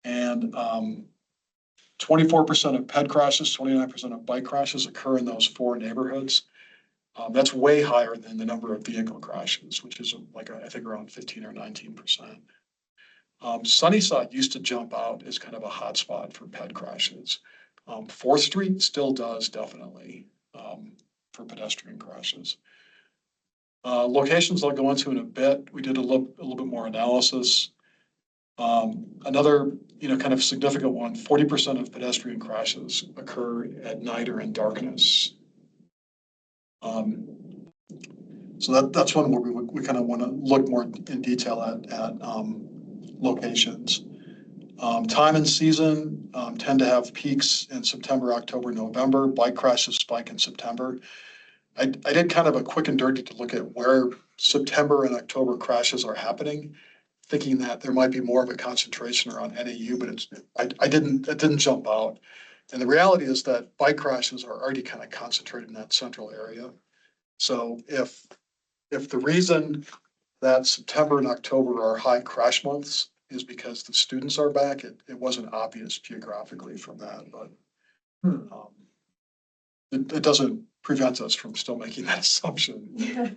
Speaker 6: And 24% of ped crashes, 29% of bike crashes occur in those 4 neighborhoods. That's way higher than the number of vehicle crashes, which is like, I think around 15 or 19%. Sunnyside used to jump out as kind of a hotspot for ped crashes. 4th Street still does, definitely, for pedestrian crashes. Locations I'll go into in a bit. We did a little bit more analysis. Another, kind of significant one, 40% of pedestrian crashes occur at night or in darkness. So that's one where we kind of want to look more in detail at locations. Time and season tend to have peaks in September, October, November. Bike crashes spike in September. I did kind of a quick and dirty to look at where September and October crashes are happening, thinking that there might be more of a concentration around NAU, but it didn't jump out. And the reality is that bike crashes are already kind of concentrated in that central area. So if the reason that September and October are high crash months is because the students are back, it wasn't obvious geographically from that, but it doesn't prevent us from still making that assumption.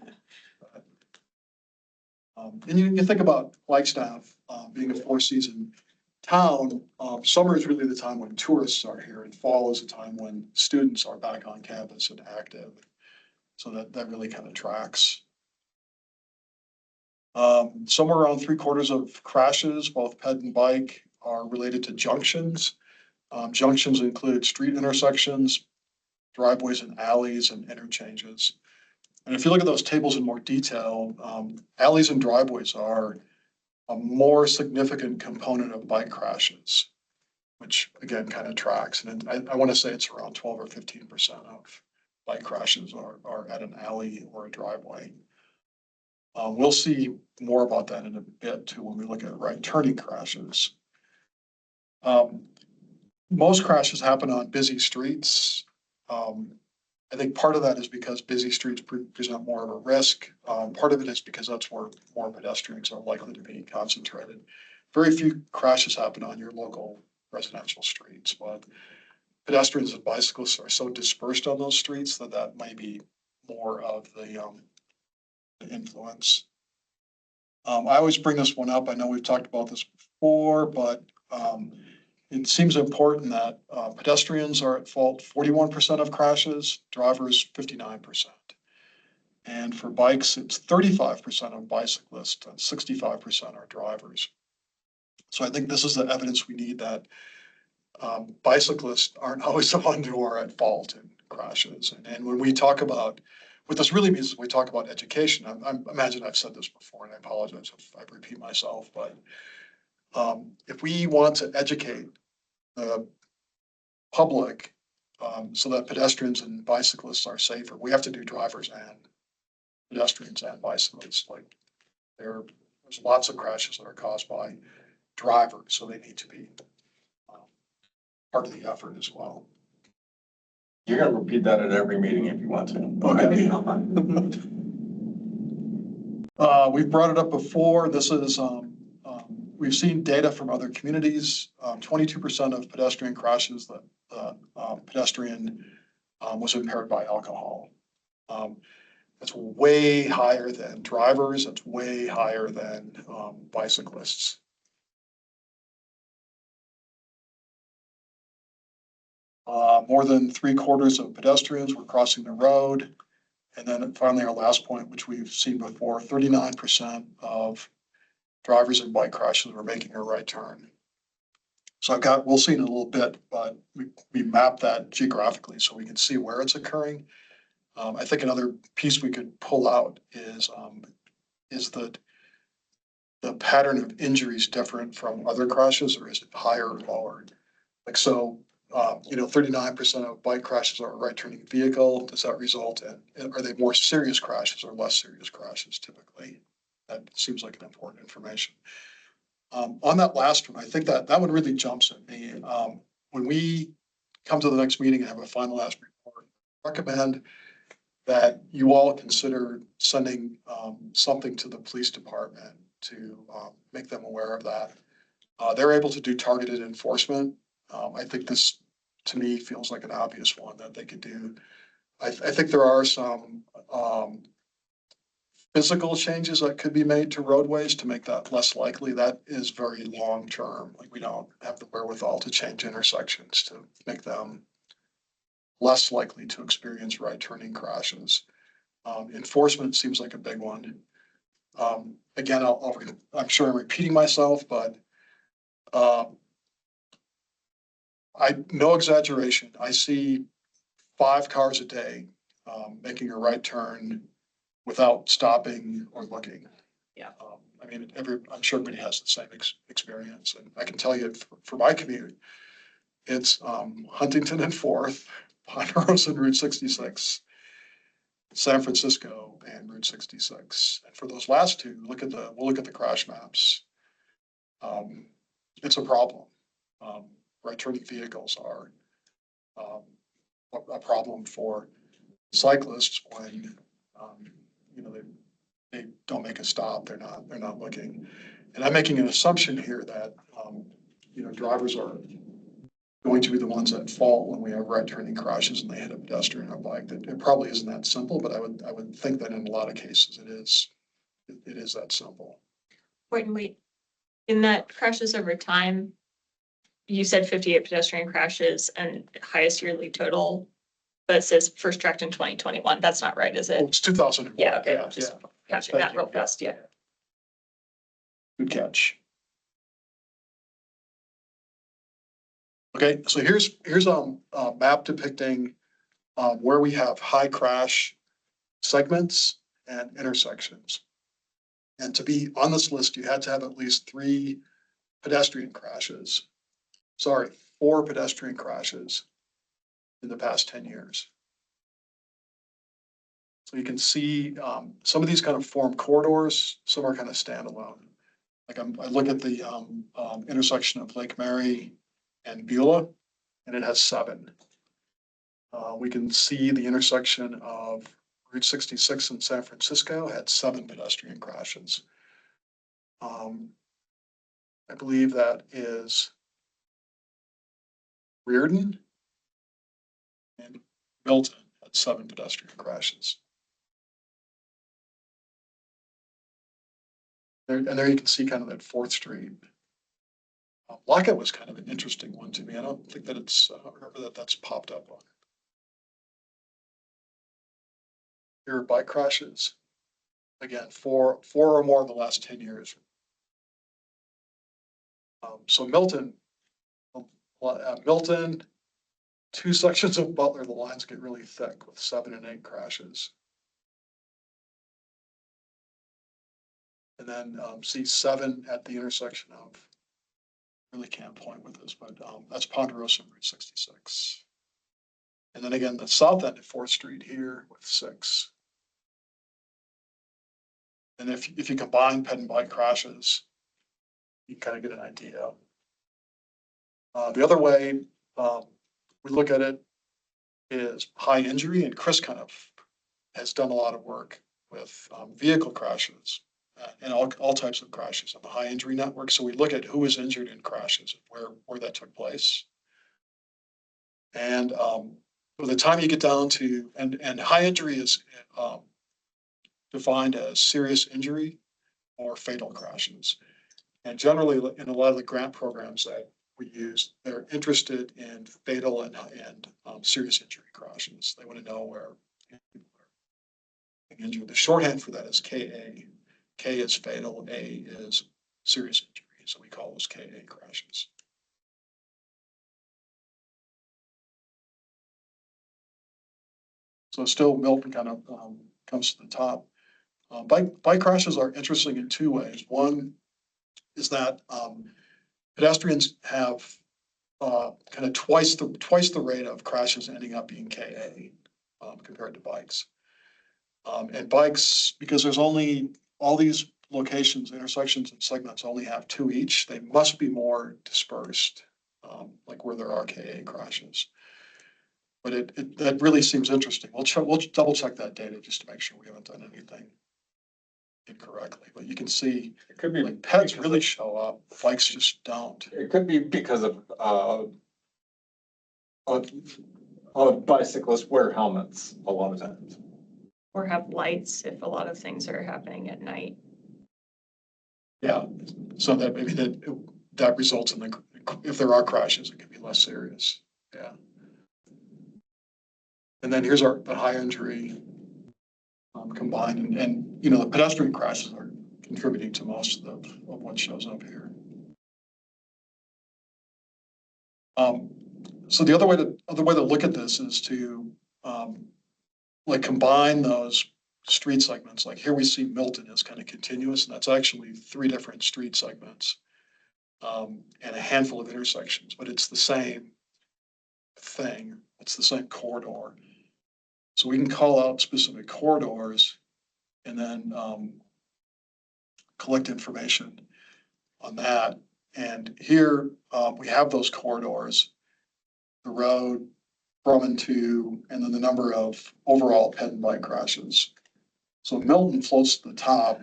Speaker 6: And you think about Flagstaff being a 4-season town, summer is really the time when tourists are here, and fall is the time when students are back on campus and active. So that really kind of tracks. Somewhere around 3/4 of crashes, both ped and bike, are related to junctions. Junctions include street intersections, driveways and alleys, and interchanges. And if you look at those tables in more detail, alleys and driveways are a more significant component of bike crashes, which again kind of tracks. And I want to say it's around 12 or 15% of bike crashes are at an alley or a driveway. We'll see more about that in a bit too when we look at right turning crashes. Most crashes happen on busy streets. I think part of that is because busy streets present more of a risk. Part of it is because that's where more pedestrians are likely to be concentrated. Very few crashes happen on your local residential streets, but pedestrians and bicyclists are so dispersed on those streets that may be more of the influence. I always bring this one up. I know we've talked about this before, but it seems important that pedestrians are at fault 41% of crashes, drivers 59%. And for bikes, it's 35% of bicyclists and 65% are drivers. So I think this is the evidence we need that bicyclists aren't always the ones who are at fault in crashes. And when we talk about, what this really means is we talk about education. I imagine I've said this before, and I apologize if I repeat myself, but if we want to educate the public so that pedestrians and bicyclists are safer, we have to do drivers and pedestrians and bicyclists. Like there's lots of crashes that are caused by drivers, so they need to be part of the effort as well.
Speaker 2: You're gonna repeat that at every meeting if you want to.
Speaker 6: Okay. We've brought it up before. This is, we've seen data from other communities. 22% of pedestrian crashes that pedestrian was impaired by alcohol. That's way higher than drivers. It's way higher than bicyclists. More than 3/4 of pedestrians were crossing the road. And then finally, our last point, which we've seen before, 39% of drivers in bike crashes were making a right turn. So we'll see in a little bit, but we map that geographically so we can see where it's occurring. I think another piece we could pull out is that the pattern of injuries different from other crashes, or is it higher or lower? Like, so 39% of bike crashes are a right turning vehicle. Does that result in, are they more serious crashes or less serious crashes typically? That seems like an important information. On that last one, I think that one really jumps at me. When we come to the next meeting and have a finalized report, I recommend that you all consider sending, something to the police department to, make them aware of that. They're able to do targeted enforcement. I think this, to me, feels like an obvious one that they could do. I think there are some, physical changes that could be made to roadways to make that less likely. That is very long term. Like, we don't have the wherewithal to change intersections to make them less likely to experience right turning crashes. Enforcement seems like a big one. Again, I'm sure I'm repeating myself, but no exaggeration. I see 5 cars a day making a right turn without stopping or looking.
Speaker 3: Yeah.
Speaker 6: I mean, I'm sure everybody has the same experience, and I can tell you for my commute, it's Huntington and Fourth, Ponderosa and Route 66, San Francisco and Route 66. And for those last two, we'll look at the crash maps. It's a problem. Right turning vehicles are a problem for cyclists when you know they don't make a stop. They're not looking. And I'm making an assumption here that drivers are going to be the ones at fault when we have right turning crashes and they hit a pedestrian or a bike. That it probably isn't that simple, but I would think that in a lot of cases it is. It is that simple.
Speaker 7: Wait, in that crashes over time, you said 58 pedestrian crashes and highest yearly total, but it says first tracked in 2021. That's not right, is
Speaker 6: Oh,
Speaker 7: it?
Speaker 6: it's 2001.
Speaker 7: Yeah, okay,
Speaker 6: Yeah,
Speaker 7: just
Speaker 6: yeah.
Speaker 7: catching
Speaker 6: Thank
Speaker 7: that
Speaker 6: you.
Speaker 7: real fast, yeah.
Speaker 6: Good catch. Okay, so here's a map depicting where we have high crash segments and intersections. And to be on this list, you had to have at least 3 pedestrian crashes. Sorry, 4 pedestrian crashes in the past 10 years. So you can see some of these kind of form corridors, some are kind of standalone. Like I look at the intersection of Lake Mary and Beulah, and it has 7. We can see the intersection of Route 66 in San Francisco had 7 pedestrian crashes. I believe that is Reardon and Milton had 7 pedestrian crashes. There you can see kind of that 4th Street. Lockett was kind of an interesting one to me. I don't think that I don't remember that that's popped up on it. Here are bike crashes. Again, 4 or more in the last 10 years. So Milton, 2 sections of Butler, the lines get really thick with 7 and 8 crashes. And then see 7 at the intersection of, really can't point with this, but that's Ponderosa and Route 66. And then again, the south end of 4th Street here with 6. And if you combine ped and bike crashes, you kind of get an idea. The other way we look at it is high injury, and Chris kind of has done a lot of work with vehicle crashes and all types of crashes on the high injury network. So we look at who was injured in crashes and where that took place. And by the time you get down to, and high injury is defined as serious injury or fatal crashes. And generally in a lot of the grant programs that we use, they're interested in fatal and serious injury crashes. They want to know where people are injured. The shorthand for that is KA. K is fatal, A is serious injury. So we call those KA crashes. So still Milton kind of comes to the top. Bike crashes are interesting in 2 ways. One is that pedestrians have kind of twice the rate of crashes ending up being KA compared to bikes. And bikes, because there's only all these locations, intersections and segments only have 2 each, they must be more dispersed, like where there are KA crashes. But that really seems interesting. We'll double check that data just to make sure we haven't done anything incorrectly. But you can see,
Speaker 2: It could be,
Speaker 6: like, pets really show up, bikes just don't.
Speaker 2: it could be because of bicyclists wear helmets a lot of times.
Speaker 7: Or have lights if a lot of things are happening at night.
Speaker 6: Yeah, so that maybe that results in if there are crashes, it can be less serious. Yeah. And then here's the high injury combined, and the pedestrian crashes are contributing to most of what shows up here. So the other way to look at this is to like combine those street segments. Like here we see Milton is kind of continuous, and that's actually 3 different street segments and a handful of intersections, but it's the same thing. It's the same corridor. So we can call out specific corridors and then collect information on that. And here we have those corridors, the road from and to, and then the number of overall ped and bike crashes. So Milton floats to the top,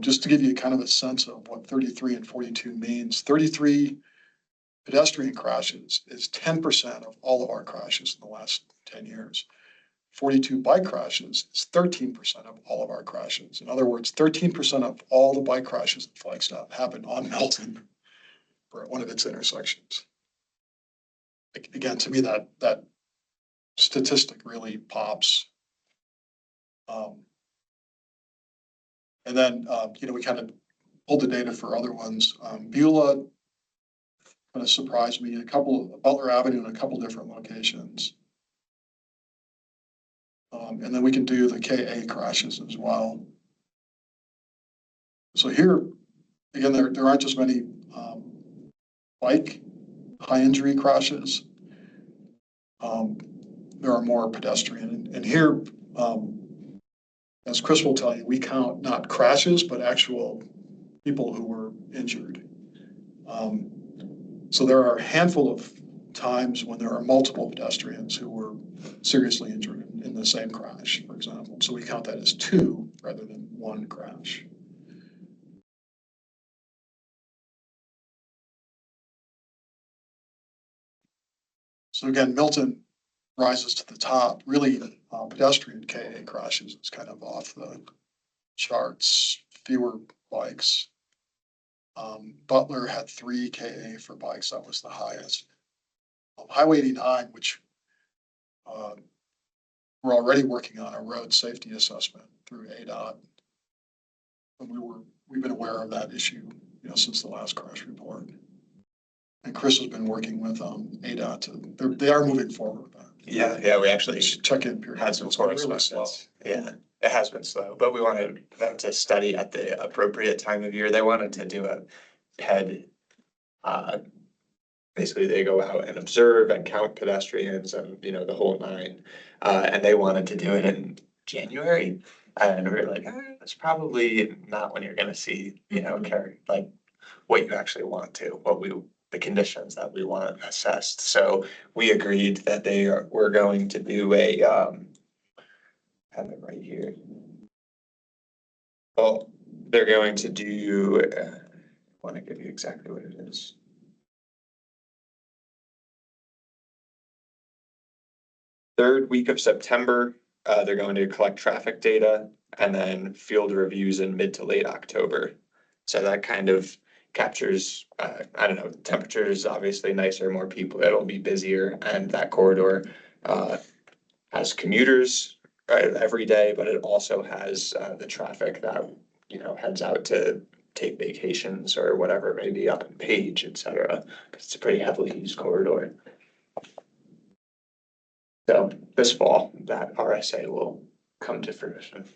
Speaker 6: just to give you kind of a sense of what 33 and 42 means. 33 pedestrian crashes is 10% of all of our crashes in the last 10 years. 42 bike crashes is 13% of all of our crashes. In other words, 13% of all the bike crashes in Flagstaff happen on Milton or at one of its intersections. Again, to me, that statistic really pops. And then, we kind of pulled the data for other ones. Beulah kind of surprised me, Butler Avenue in a couple different locations. And then we can do the KA crashes as well. So here, again, there aren't as many bike high injury crashes. There are more pedestrian. And here, as Chris will tell you, we count not crashes, but actual people who were injured. So there are a handful of times when there are multiple pedestrians who were seriously injured in the same crash, for example. So we count that as 2 rather than 1 crash. So again, Milton rises to the top. Really, pedestrian KA crashes is kind of off the charts, fewer bikes. Butler had 3 KA for bikes. That was the highest. Highway 89, which we're already working on a road safety assessment through ADOT. And we've been aware of that issue, since the last crash report. And Chris has been working with ADOT they are moving forward with that.
Speaker 5: Yeah, we actually
Speaker 6: Check in period.
Speaker 5: had some
Speaker 6: It's been really
Speaker 5: correspondence. Yeah, it has been slow, but we wanted them to study at the appropriate time of year. They wanted to do a PED. Basically, they go out and observe and count pedestrians and, the whole 9. And they wanted to do it in January. And we were like, that's probably not when you're gonna see, carry like what you actually want to, the conditions that we want assessed. So we agreed that we're going to do a, have it right here. Well, they're going to do, I want to give you exactly what it is. Third week of September, they're going to collect traffic data and then field reviews in mid to late October. So that kind of captures, I don't know, temperature is obviously nicer, more people, it'll be busier, and that corridor has commuters every day, but it also has the traffic that, heads out to take vacations or whatever it may be up in Page, et cetera, because it's a pretty heavily used corridor. So this fall, that RSA will come to fruition.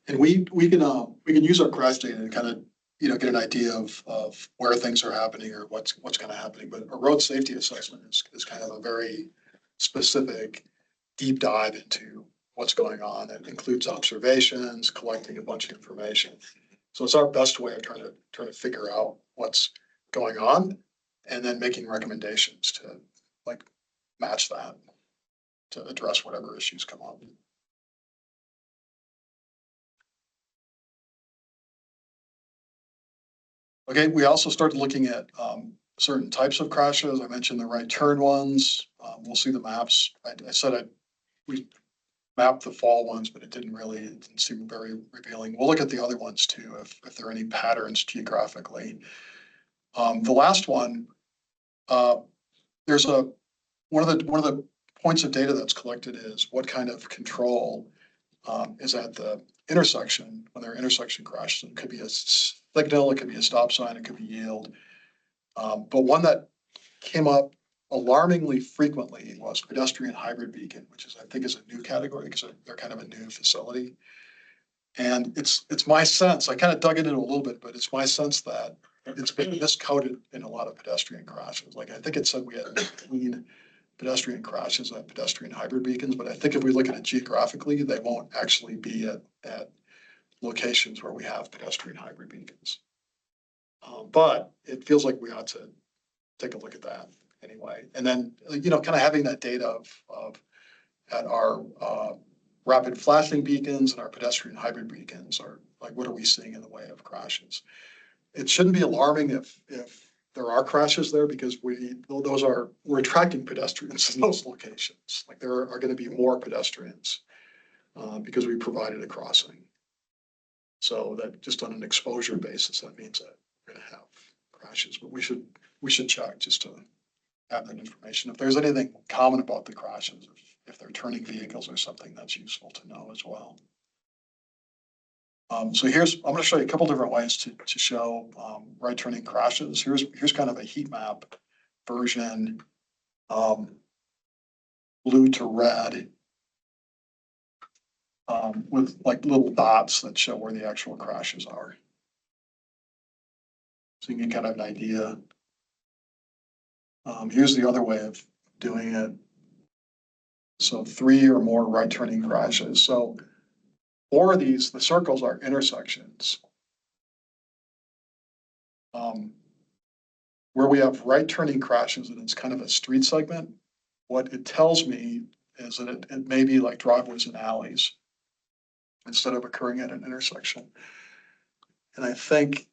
Speaker 6: And we can use our crash data to kind of, get an idea of where things are happening or what's kind of happening. But a road safety assessment is kind of a very specific deep dive into what's going on. It includes observations, collecting a bunch of information. So it's our best way of trying to figure out what's going on and then making recommendations to, like, match that to address whatever issues come up. Okay, we also started looking at certain types of crashes. I mentioned the right turn ones. We'll see the maps. I said we mapped the fall ones, but it didn't seem very revealing. We'll look at the other ones too, if there are any patterns geographically. The last one, there's one of the points of data that's collected is what kind of control is at the intersection when there are intersection crashes. It could be a signal, it could be a stop sign, it could be yield. But one that came up alarmingly frequently was pedestrian hybrid beacon, which is, I think, is a new category because they're kind of a new facility. And it's my sense, I kind of dug into it a little bit, but it's my sense that it's been miscoded in a lot of pedestrian crashes. Like, I think it said we had 15 pedestrian crashes at pedestrian hybrid beacons, but I think if we look at it geographically, they won't actually be at locations where we have pedestrian hybrid beacons. But it feels like we ought to take a look at that anyway. And then, kind of having that data of at our rapid flashing beacons and our pedestrian hybrid beacons are like, what are we seeing in the way of crashes? It shouldn't be alarming if there are crashes there because we're attracting pedestrians in those locations. Like there are going to be more pedestrians because we provided a crossing. So that just on an exposure basis, that means that we're going to have crashes, but we should check just to have that information. If there's anything common about the crashes, if they're turning vehicles or something, that's useful to know as well. So I'm going to show you a couple different ways to show right turning crashes. Here's kind of a heat map version, blue to red, with like little dots that show where the actual crashes are. So you can kind of an idea. Here's the other way of doing it. So 3 or more right turning crashes. So 4 of these, the circles are intersections. Where we have right turning crashes and it's kind of a street segment, what it tells me is that it may be like driveways and alleys instead of occurring at an intersection. And I think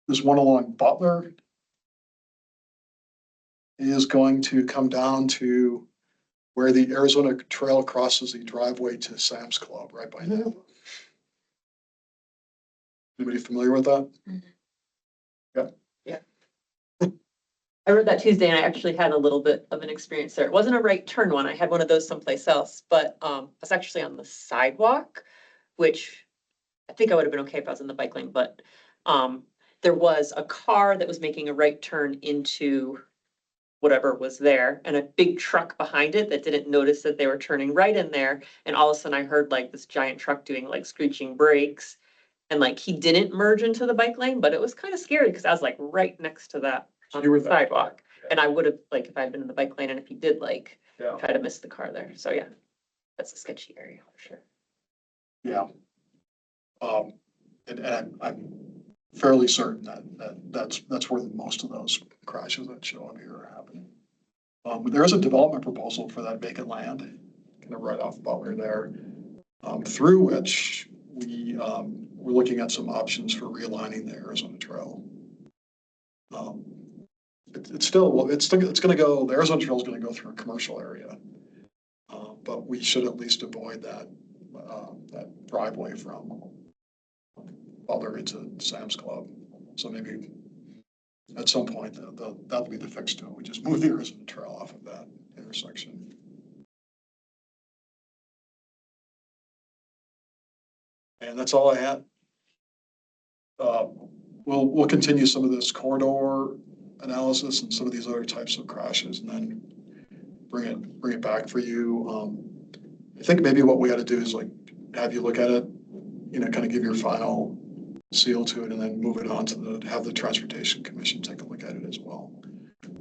Speaker 6: there's one along Butler is going to come down to where the Arizona Trail crosses the driveway to Sam's Club right by now. Anybody familiar with that?
Speaker 3: I rode that Tuesday and I actually had a little bit of an experience there. It wasn't a right turn one. I had one of those someplace else, but I was actually on the sidewalk, which I think I would have been okay if I was in the bike lane, but there was a car that was making a right turn into whatever was there and a big truck behind it that didn't notice that they were turning right in there. And all of a sudden I heard like this giant truck doing like screeching brakes and like he didn't merge into the bike lane, but it was kind of scary because I was like right next to that on the sidewalk. And I would have, like, if I'd been in the bike lane and if he did like try to miss the car there. So yeah, that's a sketchy area for sure.
Speaker 6: Yeah. And I'm fairly certain that's where most of those crashes that show up here are happening. But there is a development proposal for that vacant land, kind of right off Butler there, through which we're looking at some options for realigning the Arizona Trail. It's going to go, the Arizona Trail is going to go through a commercial area. But we should at least avoid that driveway from Butler into Sam's Club. So maybe at some point that'll be the fix to it. We just move the Arizona Trail off of that intersection. And that's all I had. We'll continue some of this corridor analysis and some of these other types of crashes, and then bring it back for you. I think maybe what we got to do is like have you look at it, kind of give your final seal to it, and then move it on to have the Transportation Commission take a look at it as well.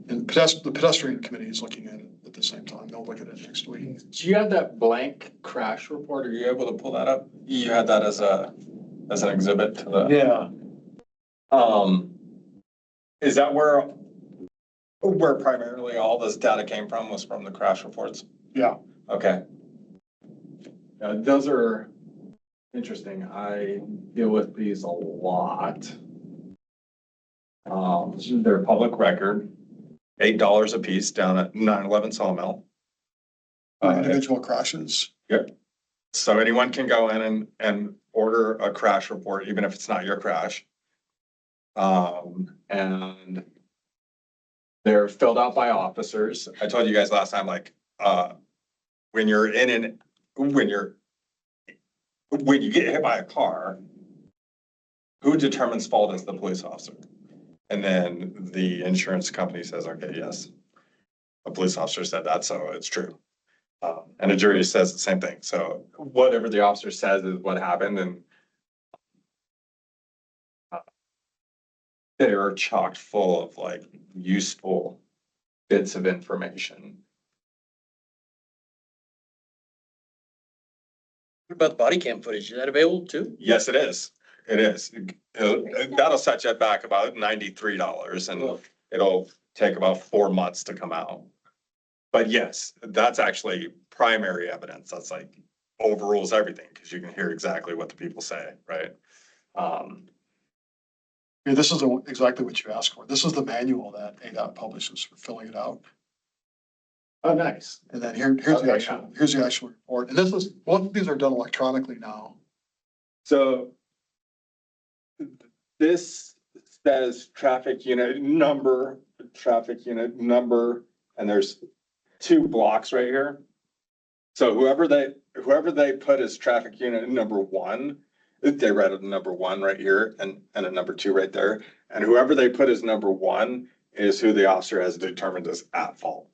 Speaker 6: And the pedestrian committee is looking at it at the same time. They'll look at it next week.
Speaker 2: Do you have that blank crash report? Are you able to pull that up? You had that as an exhibit to the.
Speaker 6: Yeah.
Speaker 2: Is that where Where primarily all this data came from was from the crash reports?
Speaker 6: Yeah.
Speaker 2: Okay. Those are interesting. I deal with these a lot. They're public record, $8 a piece down at 911 Sawmill.
Speaker 6: Individual crashes.
Speaker 2: Yep. So anyone can go in and order a crash report, even if it's not your crash. And they're filled out by officers. I told you guys last time, like, when you're when you get hit by a car, who determines fault is the police officer? And then the insurance company says, okay, yes, a police officer said that, so it's true. And a jury says the same thing. So whatever the officer says is what happened, and they are chocked full of like useful bits of information.
Speaker 8: What about the body cam footage? Is that available too?
Speaker 2: Yes, it is. It is. That'll set you back about $93, and it'll take about 4 months to come out. But yes, that's actually primary evidence. That's like overrules everything because you can hear exactly what the people say, right?
Speaker 6: Yeah, this is exactly what you asked for. This is the manual that ADOT publishes for filling it out.
Speaker 2: Oh, nice.
Speaker 6: And then here's the
Speaker 2: Okay,
Speaker 6: actual, here's the actual report. And this is, both of these are done electronically now.
Speaker 2: So this says traffic unit number, and there's 2 blocks right here. So whoever they put as traffic unit number 1, they write a number 1 right here and a number 2 right there. And whoever they put as number 1 is who the officer has determined is at fault.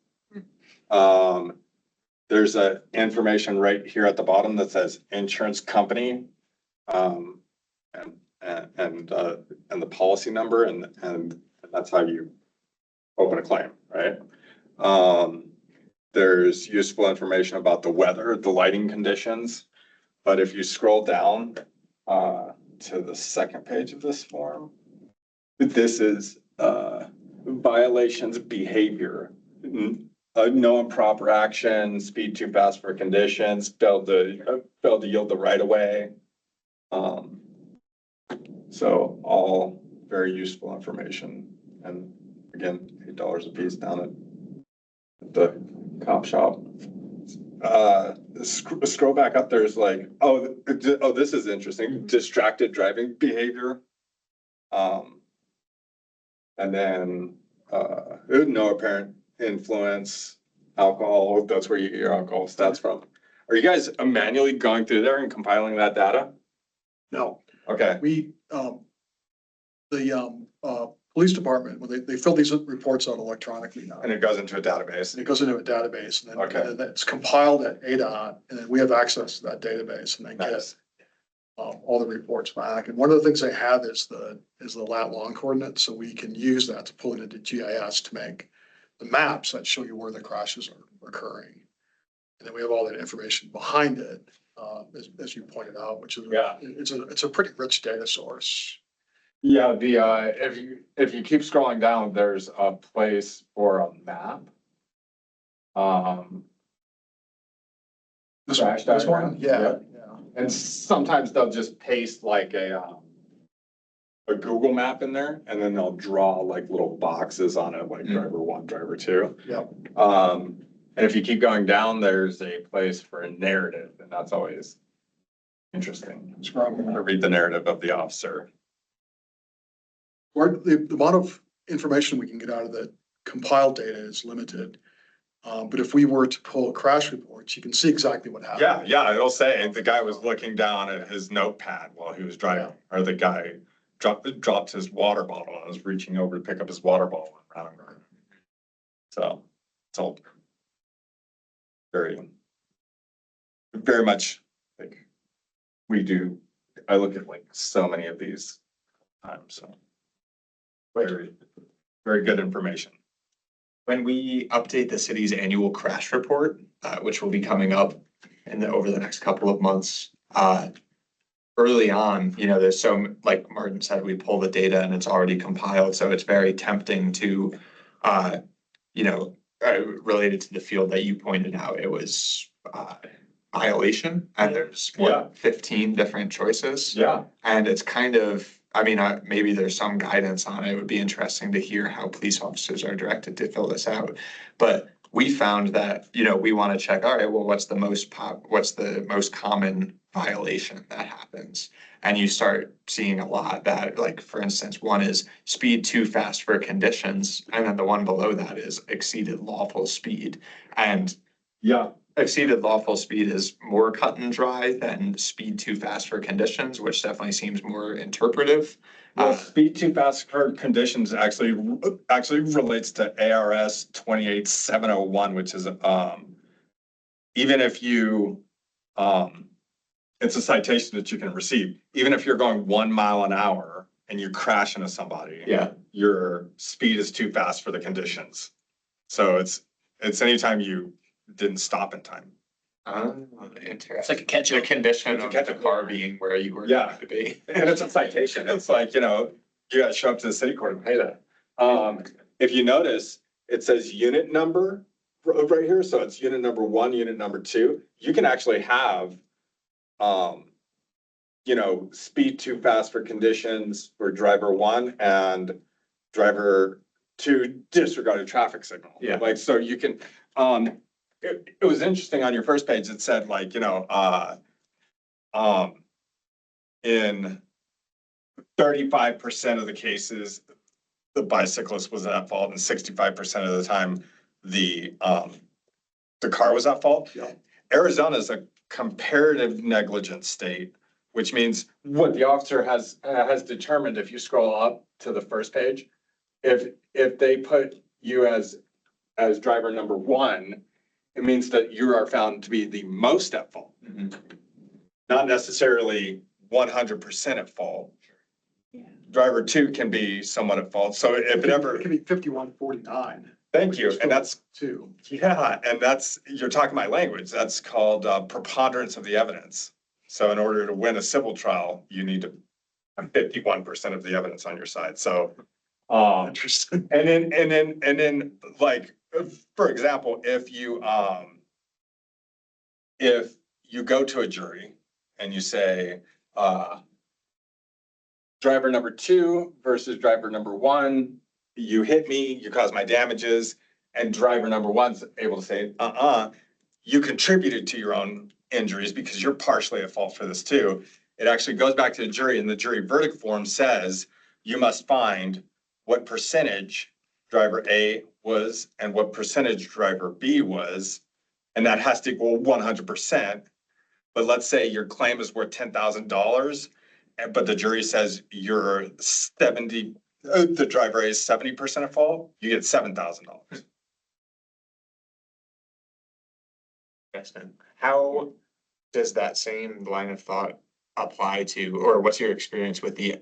Speaker 2: There's a information right here at the bottom that says insurance company, and the policy number, and that's how you open a claim, right? There's useful information about the weather, the lighting conditions. But if you scroll down to the second page of this form, this is violations behavior. No improper action, speed too fast for conditions, failed to yield the right of way. So all very useful information. And again, $8 a piece down at the cop shop. Scroll back up, there's like, oh, this is interesting, distracted driving behavior. And then no apparent influence, alcohol, that's where you get your alcohol stats from. Are you guys manually going through there and compiling that data?
Speaker 6: No,
Speaker 2: Okay,
Speaker 6: we, police department, when they fill these reports out electronically now.
Speaker 2: and it goes into a database.
Speaker 6: And it goes into a database and
Speaker 2: Okay.
Speaker 6: then it's compiled at ADOT, and then we have access to that database and then get
Speaker 2: Nice.
Speaker 6: all the reports back. And one of the things they have is the lat long coordinates, so we can use that to pull it into GIS to make the maps that show you where the crashes are occurring. And then we have all that information behind it, as you pointed out, which is,
Speaker 2: Yeah.
Speaker 6: it's a pretty rich data source.
Speaker 2: Yeah, if you keep scrolling down, there's a place for a map.
Speaker 6: This
Speaker 2: Crash
Speaker 6: one,
Speaker 2: diagram?
Speaker 6: yeah.
Speaker 2: And sometimes they'll just paste like a Google map in there, and then they'll draw like little boxes on it, like driver 1, driver 2.
Speaker 6: Yep.
Speaker 2: And if you keep going down, there's a place for a narrative, and that's always interesting. To read the narrative of the officer.
Speaker 6: The amount of information we can get out of the compiled data is limited. But if we were to pull crash reports, you can see exactly what happened.
Speaker 2: Yeah, it'll say the guy was looking down at his notepad while he was driving, or the guy dropped his water bottle and was reaching over to pick up his water bottle and ran over him. So it's all very, very much like we do. I look at like so many of these times, so very, very good information.
Speaker 9: When we update the city's annual crash report, which will be coming up over the next couple of months, early on, there's like Martin said, we pull the data and it's already compiled, so it's very tempting to related to the field that you pointed out, it was, violation, and there's
Speaker 2: Yeah.
Speaker 9: what, 15 different choices?
Speaker 2: Yeah.
Speaker 9: And it's kind of, I mean, maybe there's some guidance on it. It would be interesting to hear how police officers are directed to fill this out. But we found that, we want to check, all right, well, what's the most common violation that happens? And you start seeing a lot that, like, for instance, one is speed too fast for conditions, and then the one below that is exceeded lawful speed. And
Speaker 2: Yeah.
Speaker 9: exceeded lawful speed is more cut and dry than speed too fast for conditions, which definitely seems more interpretive.
Speaker 2: Well, speed too fast for conditions actually relates to ARS 28701, which is, even if you, it's a citation that you can receive, even if you're going 1 mile an hour and you crash into somebody.
Speaker 9: Yeah.
Speaker 2: Your speed is too fast for the conditions. So it's anytime you didn't stop in time.
Speaker 9: Interesting.
Speaker 8: It's like a catch
Speaker 9: The
Speaker 8: up.
Speaker 9: condition
Speaker 2: It's a
Speaker 9: of
Speaker 2: catch-up.
Speaker 9: the car being where you were
Speaker 2: Yeah.
Speaker 9: going to be.
Speaker 2: And it's a citation. It's like, you gotta show up to the city court and pay that. If you notice, it says unit number right here. So it's unit number 1, unit number 2. You can actually have, speed too fast for conditions for driver 1 and driver 2 disregard a traffic signal.
Speaker 9: Yeah.
Speaker 2: Like, so you can, it was interesting on your first page, it said like, in 35% of the cases, the bicyclist was at fault, and 65% of the time, the car was at fault.
Speaker 6: Yeah.
Speaker 2: Arizona is a comparative negligence state, which means what the officer has determined, if you scroll up to the first page, if they put you as driver number 1, it means that you are found to be the most at fault. Not necessarily 100% at fault. Driver 2 can be somewhat at fault. So if it ever,
Speaker 6: It could be 51-49.
Speaker 2: thank you. And that's,
Speaker 6: Two.
Speaker 2: yeah, and you're talking my language. That's called preponderance of the evidence. So in order to win a civil trial, you need to have 51% of the evidence on your side. So,
Speaker 6: Interesting.
Speaker 2: and then like, for example, if you go to a jury and you say, driver number 2 versus driver number 1, you hit me, you caused my damages, and driver number 1's able to say, you contributed to your own injuries because you're partially at fault for this too. It actually goes back to the jury, and the jury verdict form says you must find what percentage driver A was and what percentage driver B was, and that has to equal 100%. But let's say your claim is worth $10,000, but the jury says you're the driver A is 70% at fault, you get $7,000.
Speaker 9: Interesting. How does that same line of thought apply to, or what's your experience with the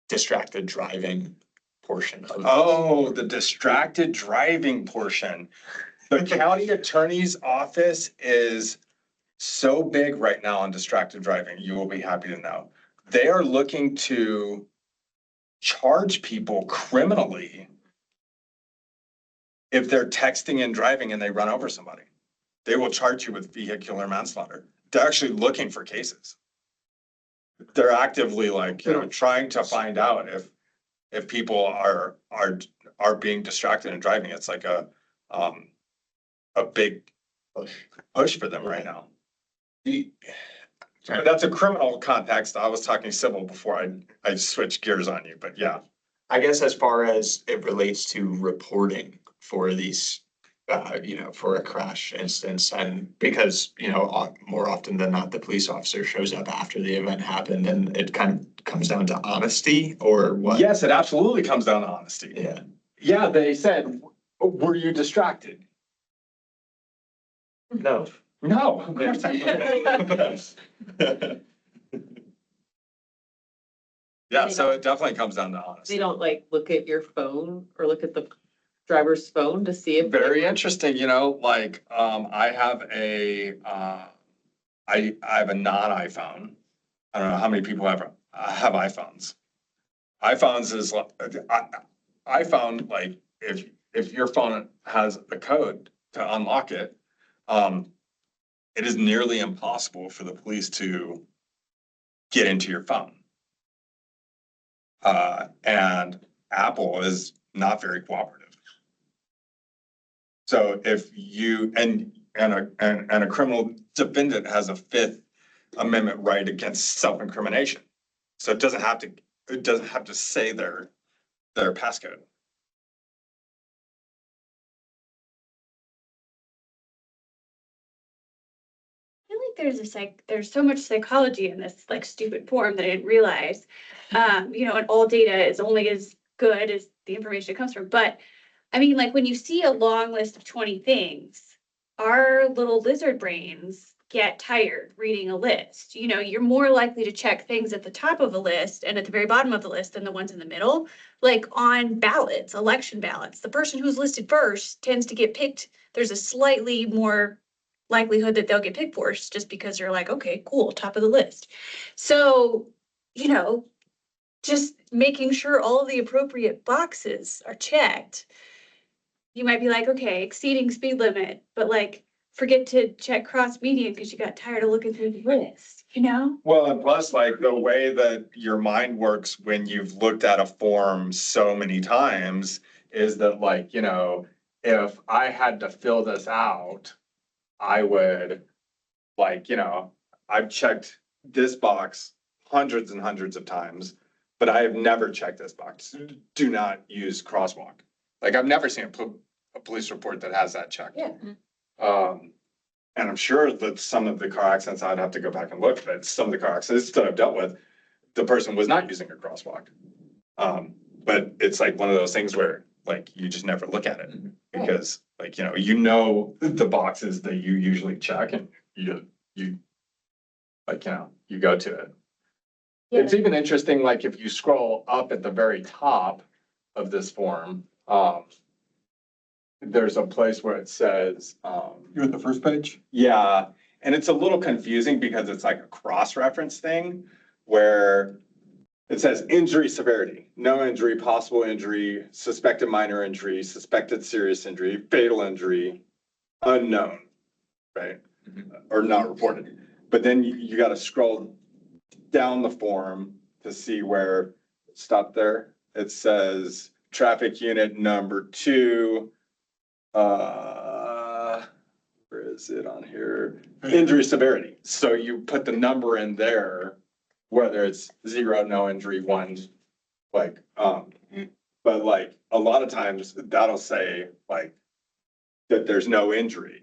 Speaker 9: distracted driving portion of?
Speaker 2: Oh, the distracted driving portion. The county attorney's office is so big right now on distracted driving, you will be happy to know. They are looking to charge people criminally if they're texting and driving and they run over somebody. They will charge you with vehicular manslaughter. They're actually looking for cases. They're actively trying to find out if people are being distracted and driving. It's like a big push for them right now. But that's a criminal context. I was talking civil before I switched gears on you, but yeah.
Speaker 9: I guess as far as it relates to reporting for these, for a crash instance, and because, more often than not, the police officer shows up after the event happened, and it kind of comes down to honesty, or what?
Speaker 2: Yes, it absolutely comes down to honesty.
Speaker 9: Yeah.
Speaker 2: Yeah, they said, were you distracted?
Speaker 9: No.
Speaker 2: No. Of course I Yeah, so it definitely comes down to honesty.
Speaker 3: They don't look at your phone or look at the driver's phone to see if.
Speaker 2: Very interesting, I have I have a non-iPhone. I don't know how many people have iPhones. iPhones is iPhone, if if your phone has a code to unlock it, it is nearly impossible for the police to get into your phone. And Apple is not very cooperative. So if you, and a criminal defendant has a Fifth Amendment right against self-incrimination. So it doesn't have to say their passcode.
Speaker 4: I feel like there's so much psychology in this like stupid form that I didn't realize. And all data is only as good as the information it comes from. But I mean, like when you see a long list of 20 things, our little lizard brains get tired reading a list. You're more likely to check things at the top of a list and at the very bottom of the list than the ones in the middle. Like on ballots, election ballots, the person who's listed first tends to get picked. There's a slightly more likelihood that they'll get picked first just because you're like, okay, cool, top of the list. So, just making sure all of the appropriate boxes are checked. You might be like, okay, exceeding speed limit, but like forget to check cross median because you got tired of looking through the list,
Speaker 2: Well, and plus like the way that your mind works when you've looked at a form so many times is that like, if I had to fill this out, I would like, I've checked this box hundreds and hundreds of times, but I have never checked this box. Do not use crosswalk. Like I've never seen a police report that has that checked.
Speaker 3: Yeah.
Speaker 2: And I'm sure that some of the car accidents, I'd have to go back and look, but some of the car accidents that I've dealt with, the person was not using a crosswalk. But it's like one of those things where like you just never look at it because like, the boxes that you usually check and you like, you go to it. It's even interesting, like if you scroll up at the very top of this form, there's a place where it says,
Speaker 6: You're at the first page?
Speaker 2: yeah, and it's a little confusing because it's like a cross-reference thing where it says injury severity, no injury, possible injury, suspected minor injury, suspected serious injury, fatal injury, unknown, right? Or not reported. But then you got to scroll down the form to see where, stop there. It says traffic unit number 2. Where is it on here? Injury severity. So you put the number in there, whether it's 0, no injury, 1, like, but like a lot of times that'll say like that there's no injury,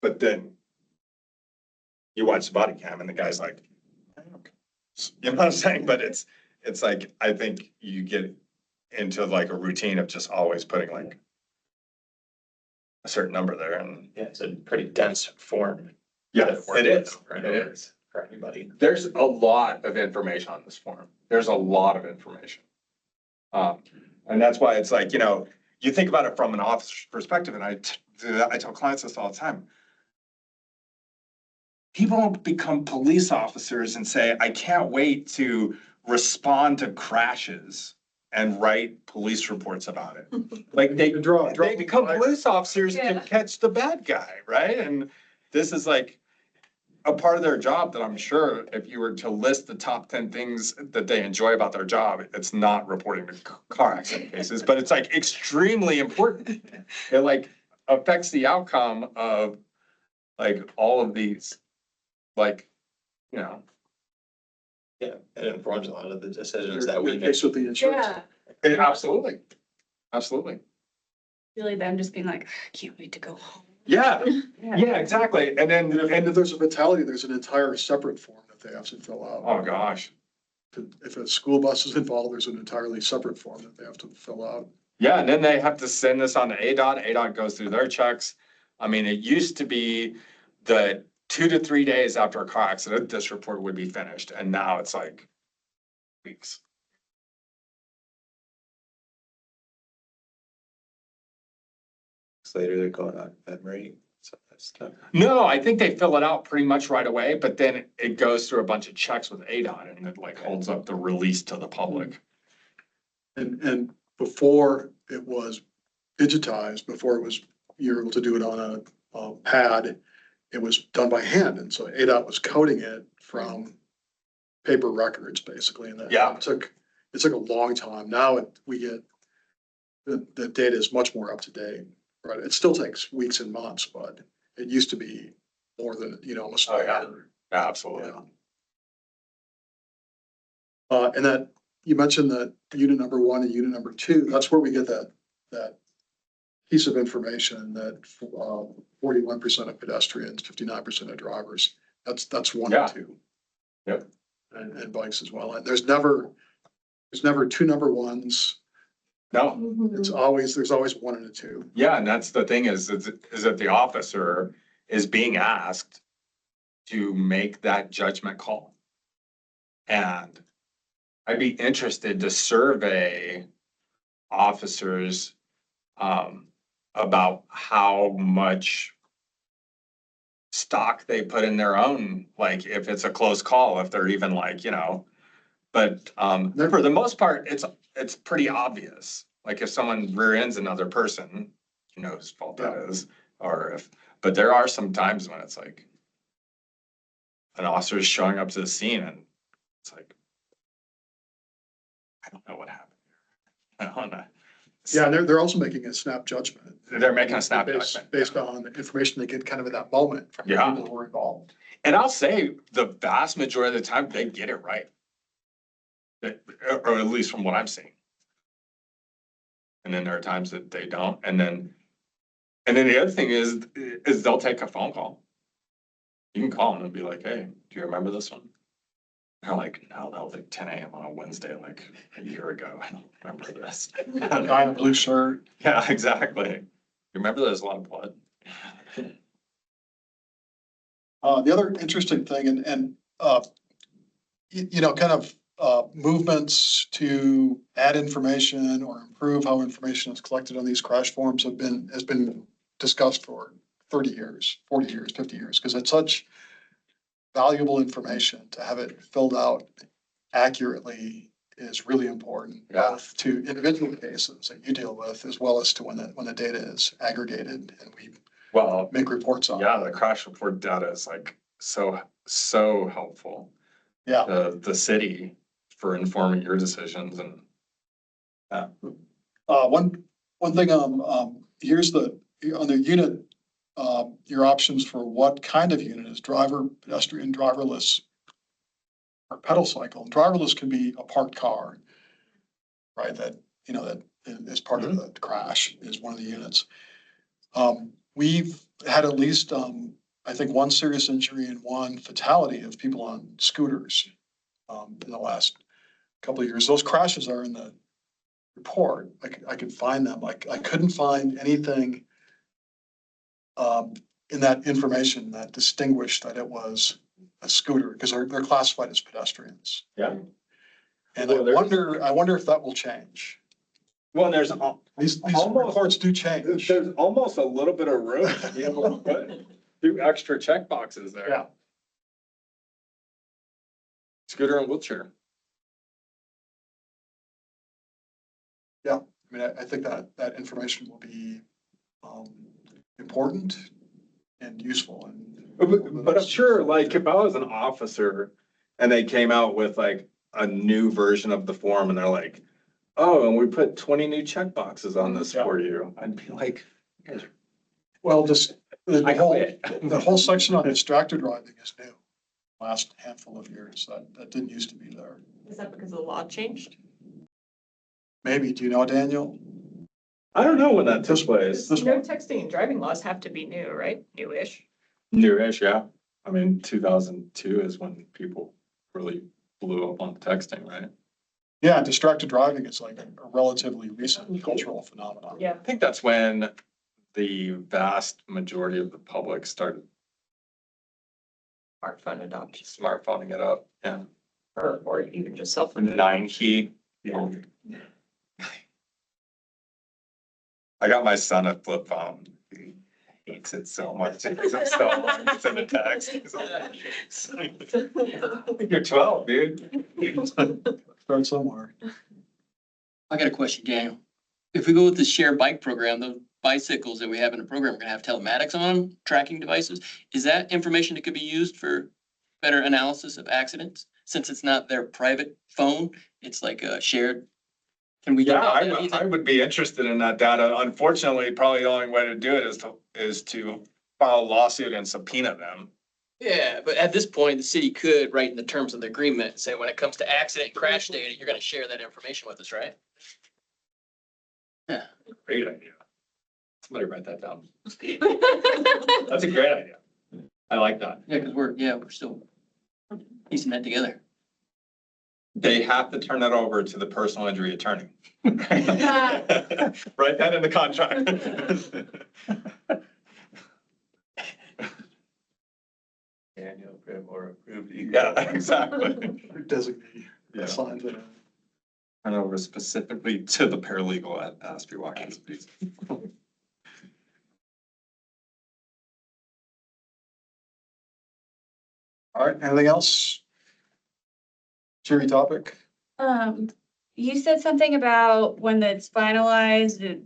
Speaker 2: but then you watch the body cam and the guy's like, you know what I'm saying? But it's like, I think you get into like a routine of just always putting like a certain number there and.
Speaker 5: Yeah, it's a pretty dense form.
Speaker 2: Yes, it is.
Speaker 5: It
Speaker 2: It is.
Speaker 5: is for anybody.
Speaker 2: There's a lot of information on this form. There's a lot of information. And that's why it's like, you think about it from an officer's perspective, and I tell clients this all the time. People don't become police officers and say, I can't wait to respond to crashes and write police reports about it. Like they become police officers to catch the bad guy, right? And this is like a part of their job that I'm sure if you were to list the top 10 things that they enjoy about their job, it's not reporting to car accident cases, but it's like extremely important. It like affects the outcome of like all of these, like,
Speaker 5: Yeah, it informs a lot of the decisions that we
Speaker 6: Your
Speaker 5: make.
Speaker 6: case with the insurance.
Speaker 2: absolutely, absolutely.
Speaker 4: Really them just being like, I can't wait to go home.
Speaker 2: Yeah, yeah, exactly. And then,
Speaker 6: And if there's a fatality, there's an entire separate form that they have to fill out.
Speaker 2: oh gosh.
Speaker 6: If a school bus is involved, there's an entirely separate form that they have to fill out.
Speaker 2: Yeah, and then they have to send this on to ADOT. ADOT goes through their checks. I mean, it used to be that 2 to 3 days after a car accident, this report would be finished, and now it's like weeks.
Speaker 9: Later, they're going on memory. So that's tough.
Speaker 2: No, I think they fill it out pretty much right away, but then it goes through a bunch of checks with ADOT and it like holds up the release to the public.
Speaker 6: And before it was digitized. Before it was, you were able to do it on a pad. It was done by hand, and so ADOT was coding it from paper records, basically, and that
Speaker 2: Yeah.
Speaker 6: it took a long time. Now we get, the data is much more up to date, right? It still takes weeks and months, but it used to be more than, almost.
Speaker 2: Oh, yeah.
Speaker 6: a year.
Speaker 2: Absolutely.
Speaker 6: Yeah. And that, you mentioned that unit number 1 and unit number 2, that's where we get that piece of information that 41% of pedestrians, 59% of drivers, that's 1
Speaker 2: Yeah.
Speaker 6: and 2.
Speaker 2: Yep.
Speaker 6: And bikes as well. And there's never 2 number 1s.
Speaker 2: No,
Speaker 6: There's always 1 and a 2.
Speaker 2: yeah, and that's the thing is that the officer is being asked to make that judgment call. And I'd be interested to survey officers about how much stock they put in their own, like if it's a close call, if they're even like, but for the most part, it's pretty obvious. Like if someone rear ends another person, whose fault that is, but there are some times when it's like an officer is showing up to the scene and it's like, I don't know what happened here. I don't know.
Speaker 6: Yeah, and they're also making a snap judgment.
Speaker 2: They're making a snap
Speaker 6: Based-
Speaker 2: judgment.
Speaker 6: Based on the information they get kind of at that moment from the
Speaker 2: Yeah.
Speaker 6: people who were involved.
Speaker 2: And I'll say the vast majority of the time, they get it right. Or at least from what I'm seeing. And then there are times that they don't. And then the other thing is they'll take a phone call. You can call them and be like, hey, do you remember this one? They're like, no, that was like 10 a.m. on a Wednesday, like a year ago. I don't remember this.
Speaker 6: Guy in a blue shirt.
Speaker 2: Yeah, exactly. You remember there's a lot of blood?
Speaker 6: The other interesting thing and kind of movements to add information or improve how information is collected on these crash forms has been discussed for 30 years, 40 years, 50 years, because it's such valuable information. To have it filled out accurately is really important,
Speaker 2: Yeah.
Speaker 6: both to individual cases that you deal with, as well as to when the data is aggregated and we
Speaker 2: Well,
Speaker 6: make reports on.
Speaker 2: yeah, the crash report data is like so helpful.
Speaker 6: Yeah.
Speaker 2: The city for informing your decisions and.
Speaker 6: One thing, here's on the unit, your options for what kind of unit is driver, pedestrian, driverless, or pedal cycle. Driverless can be a parked car, right? That is part of the crash, is one of the units. We've had at least, I think, 1 serious injury and 1 fatality of people on scooters in the last couple of years. Those crashes are in the report. I could find them. I couldn't find anything in that information that distinguished that it was a scooter, because they're classified as pedestrians.
Speaker 2: Yeah.
Speaker 6: And
Speaker 2: Well,
Speaker 6: I wonder if that will change.
Speaker 2: Well, there's
Speaker 6: These
Speaker 2: Almost.
Speaker 6: reports do change.
Speaker 2: there's almost a little bit of room to be able to put 2 extra check boxes there.
Speaker 6: Yeah.
Speaker 2: Scooter and wheelchair.
Speaker 6: I mean, I think that information will be important and useful and.
Speaker 2: But I'm sure, like, if I was an officer and they came out with like a new version of the form and they're like, oh, and we put 20 new check boxes on this
Speaker 6: Yeah.
Speaker 2: for you, I'd be like,
Speaker 6: Well, just
Speaker 2: I
Speaker 6: the whole section on distracted driving is new. Last handful of years, that didn't used to be there.
Speaker 3: Is that because the law changed?
Speaker 6: Maybe, do you know, Daniel?
Speaker 2: I don't know when that took place.
Speaker 6: This
Speaker 7: No
Speaker 6: one.
Speaker 7: texting and driving laws have to be new, right? Newish.
Speaker 2: Newish, yeah. I mean, 2002 is when people really blew up on texting, right?
Speaker 6: Yeah, distracted driving is like a relatively recent cultural phenomenon.
Speaker 7: Yeah.
Speaker 2: I think that's when the vast majority of the public started
Speaker 7: Smartphone adoption
Speaker 2: smartphoning it up. Yeah.
Speaker 7: or even just cell phone.
Speaker 2: 9 key.
Speaker 7: Yeah.
Speaker 2: I got my son a flip phone. He hates it so much. Because it's so long to send a text. He's like, you're 12, dude.
Speaker 6: Start somewhere.
Speaker 8: I got a question, Daniel. if we go with the shared bike program, the bicycles that we have in the program are gonna have telematics on them, tracking devices. Is that information that could be used for better analysis of accidents? Since it's not their private phone, it's like a shared. Can we?
Speaker 2: Yeah,
Speaker 8: develop that, do you
Speaker 2: I
Speaker 8: think?
Speaker 2: would be interested in that data. Unfortunately, probably the only way to do it is to file a lawsuit and subpoena them.
Speaker 8: Yeah, but at this point, the city could write in the terms of the agreement, say when it comes to accident and crash data, you're gonna share that information with us, right? Yeah.
Speaker 2: Great idea. Somebody write that down. That's a great idea. I like that.
Speaker 8: Yeah, because we're still piecing that together.
Speaker 2: They have to turn that over to the personal injury attorney. Write that in the contract.
Speaker 9: Annual or approved.
Speaker 2: Yeah, exactly.
Speaker 6: Designate,
Speaker 2: Yeah.
Speaker 6: assigned it.
Speaker 2: Turn over specifically to the paralegal at SB Watkins.
Speaker 6: All right, anything else? Jury topic?
Speaker 4: You said something about when it's finalized,